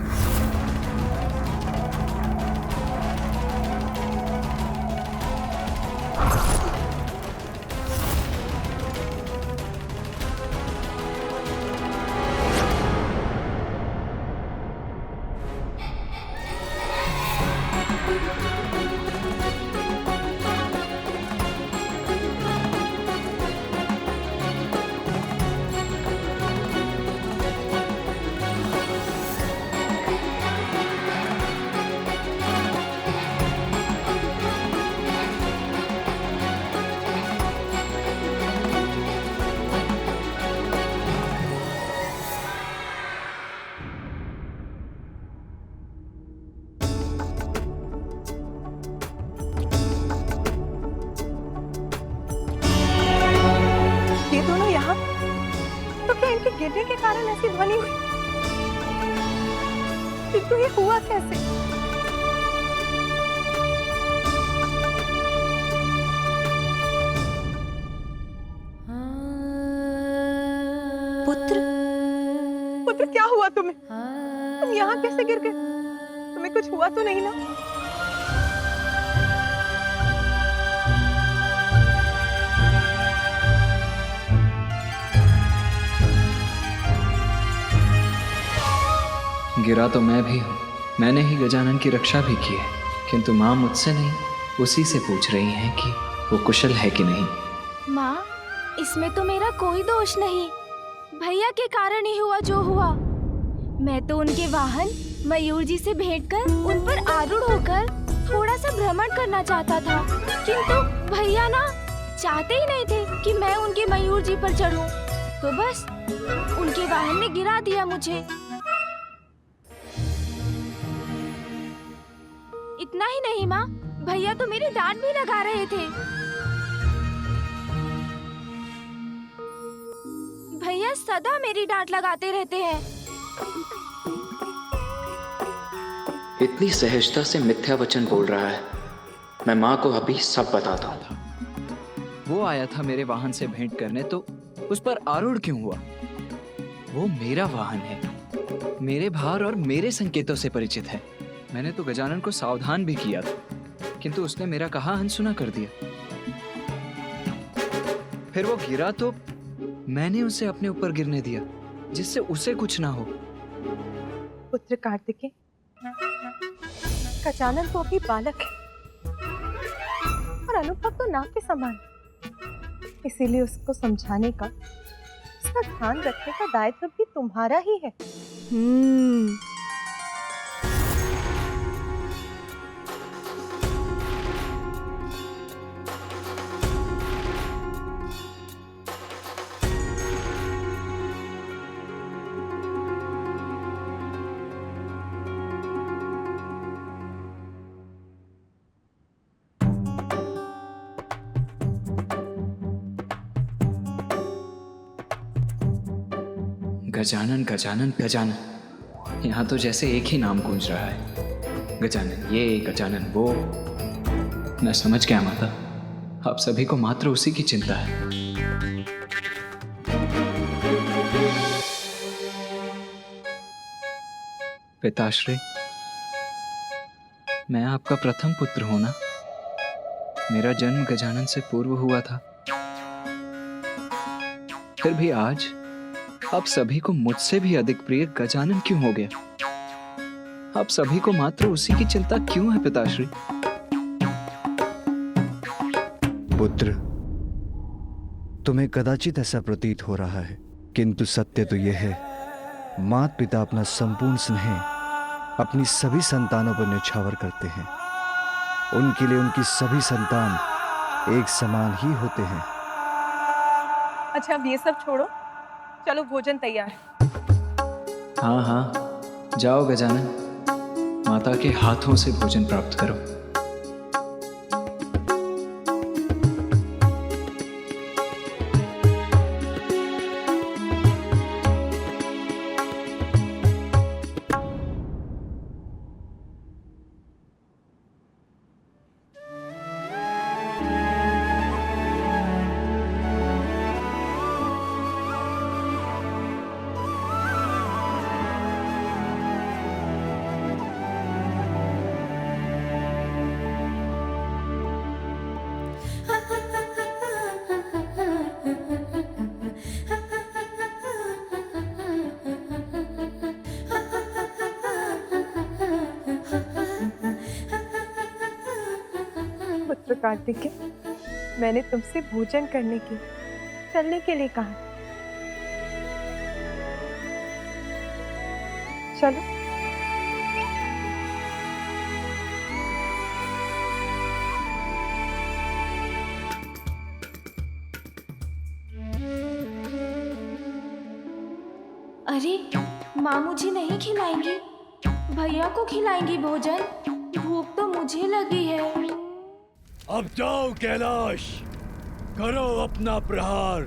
Speaker 6: गिरने के कारण ऐसी ध्वनि हुई, किंतु ये हुआ कैसे? पुत्र क्या हुआ तुम्हें? तुम यहाँ कैसे गिर गए? तुम्हें कुछ हुआ तो नहीं ना?
Speaker 21: गिरा तो मैं भी हूँ, मैंने ही गजानन की रक्षा भी की है, किंतु माँ मुझसे नहीं उसी से पूछ रही हैं कि वो कुशल है कि नहीं।
Speaker 2: माँ, इसमें तो मेरा कोई दोष नहीं, भैया के कारण ही हुआ जो हुआ। मैं तो उनके वाहन मयूर जी से भेंट कर उन पर आरूढ़ होकर थोड़ा सा भ्रमण करना चाहता था, किंतु भैया ना चाहते ही नहीं थे कि मैं उनके मयूर जी पर चढ़ूं, तो बस उनके वाहन ने गिरा दिया मुझे। इतना ही नहीं माँ, भैया तो मेरी डांट भी लगा रहे थे। भैया सदा मेरी डांट लगाते रहते हैं।
Speaker 21: इतनी सहजता से मिथ्या वचन बोल रहा है, मैं माँ को अभी सब बताता हूँ। वो आया था मेरे वाहन से भेंट करने, तो उस पर आरूढ़ क्यों हुआ? वो मेरा वाहन है, मेरे भार और मेरे संकेतों से परिचित है। मैंने तो गजानन को सावधान भी किया था, किंतु उसने मेरा कहा अनसुना कर दिया। फिर वो गिरा तो मैंने उसे अपने ऊपर गिरने दिया, जिससे उसे कुछ ना हो।
Speaker 6: पुत्र कार्तिकेय, गजानन तो अभी बालक है और अनुभव तो नाव के समान, इसीलिए उसको समझाने का, उसका ध्यान रखने का दायित्व भी तुम्हारा ही है।
Speaker 21: गजानन गजानन गजानन, यहाँ तो जैसे एक ही नाम गूंज रहा है, गजानन ये गजानन वो। मैं समझ गया माता, आप सभी को मात्र उसी की चिंता है। पिताश्री, मैं आपका प्रथम पुत्र हूं ना? मेरा जन्म गजानन से पूर्व हुआ था, फिर भी आज आप सभी को मुझसे भी अधिक प्रिय गजानन क्यों हो गया? आप सभी को मात्र उसी की चिंता क्यों है पिताश्री?
Speaker 13: पुत्र, तुम्हें कदाचित ऐसा प्रतीत हो रहा है, किंतु सत्य तो यह है, माता पिता अपना संपूर्ण स्नेह अपनी सभी संतानों पर न्यौछावर करते हैं। उनके लिए उनकी सभी संतान एक समान ही होते हैं।
Speaker 6: अच्छा अब ये सब छोड़ो, चलो भोजन तैयार है।
Speaker 21: हाँ हाँ, जाओ गजानन, माता के हाथों से भोजन प्राप्त करो।
Speaker 6: पुत्र कार्तिकेय, मैंने तुमसे भोजन करने की, चलने के लिए कहा। चलो।
Speaker 2: अरे माँ मुझे नहीं खिलाएंगी, भैया को खिलाएंगी भोजन। भूख तो मुझे लगी है।
Speaker 1: अब जाओ कैलाश, करो अपना प्रहार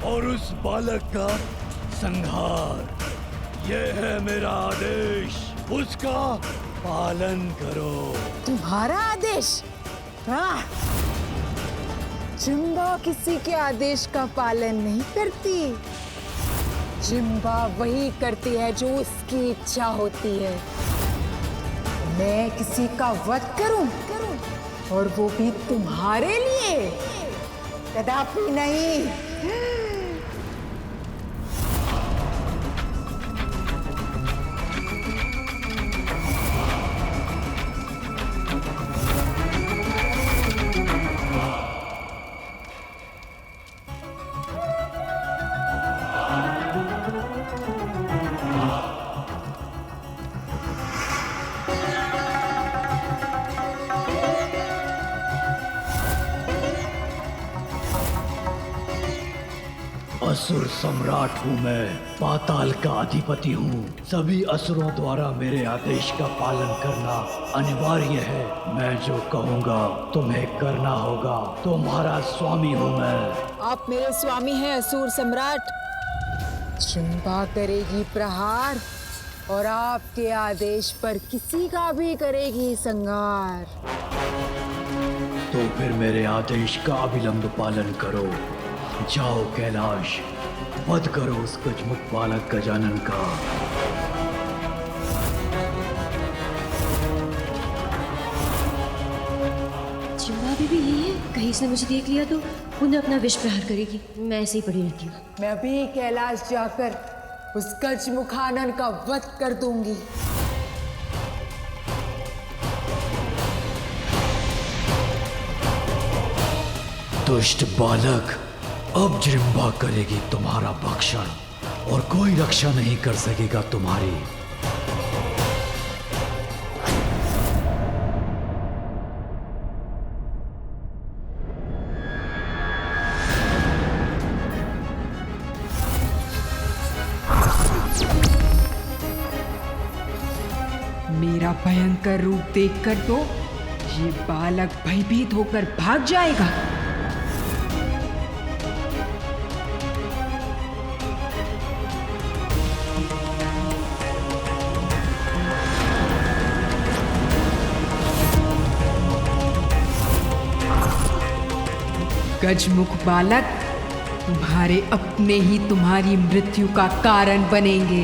Speaker 1: और उस बालक का संहार। यह है मेरा आदेश, उसका पालन करो।
Speaker 12: तुम्हारा आदेश? हाँ, जिम्बा किसी के आदेश का पालन नहीं करती। जिम्बा वही करती है जो उसकी इच्छा होती है। मैं किसी का वध करूं और वो भी तुम्हारे लिए? कदापि नहीं।
Speaker 1: असुर सम्राट हूँ मैं, पाताल का अधिपति हूँ। सभी असुरों द्वारा मेरे आदेश का पालन करना अनिवार्य है। मैं जो कहूँगा तुम्हें करना होगा। तुम्हारा स्वामी हूँ मैं।
Speaker 12: आप मेरे स्वामी हैं असुर सम्राट। जिम्बा करेगी प्रहार और आपके आदेश पर किसी का भी करेगी संहार।
Speaker 1: तो फिर मेरे आदेश का अविलंब पालन करो। जाओ कैलाश, वध करो उस गजमुख बालक गजानन का।
Speaker 22: जिम्बा भी यही है, कहीं से मुझे देख लिया तो पुनः अपना विष प्रहार करेगी। मैं ऐसे ही पड़ी रहती हूँ।
Speaker 12: मैं भी कैलाश जाकर उस गजमुखानन का वध कर दूंगी।
Speaker 1: दुष्ट बालक, अब जिम्बा करेगी तुम्हारा भक्षण और कोई रक्षा नहीं कर सकेगा तुम्हारी।
Speaker 12: मेरा भयंकर रूप देखकर तो ये बालक भयभीत होकर भाग जाएगा। गजमुख बालक, तुम्हारे अपने ही तुम्हारी मृत्यु का कारण बनेंगे।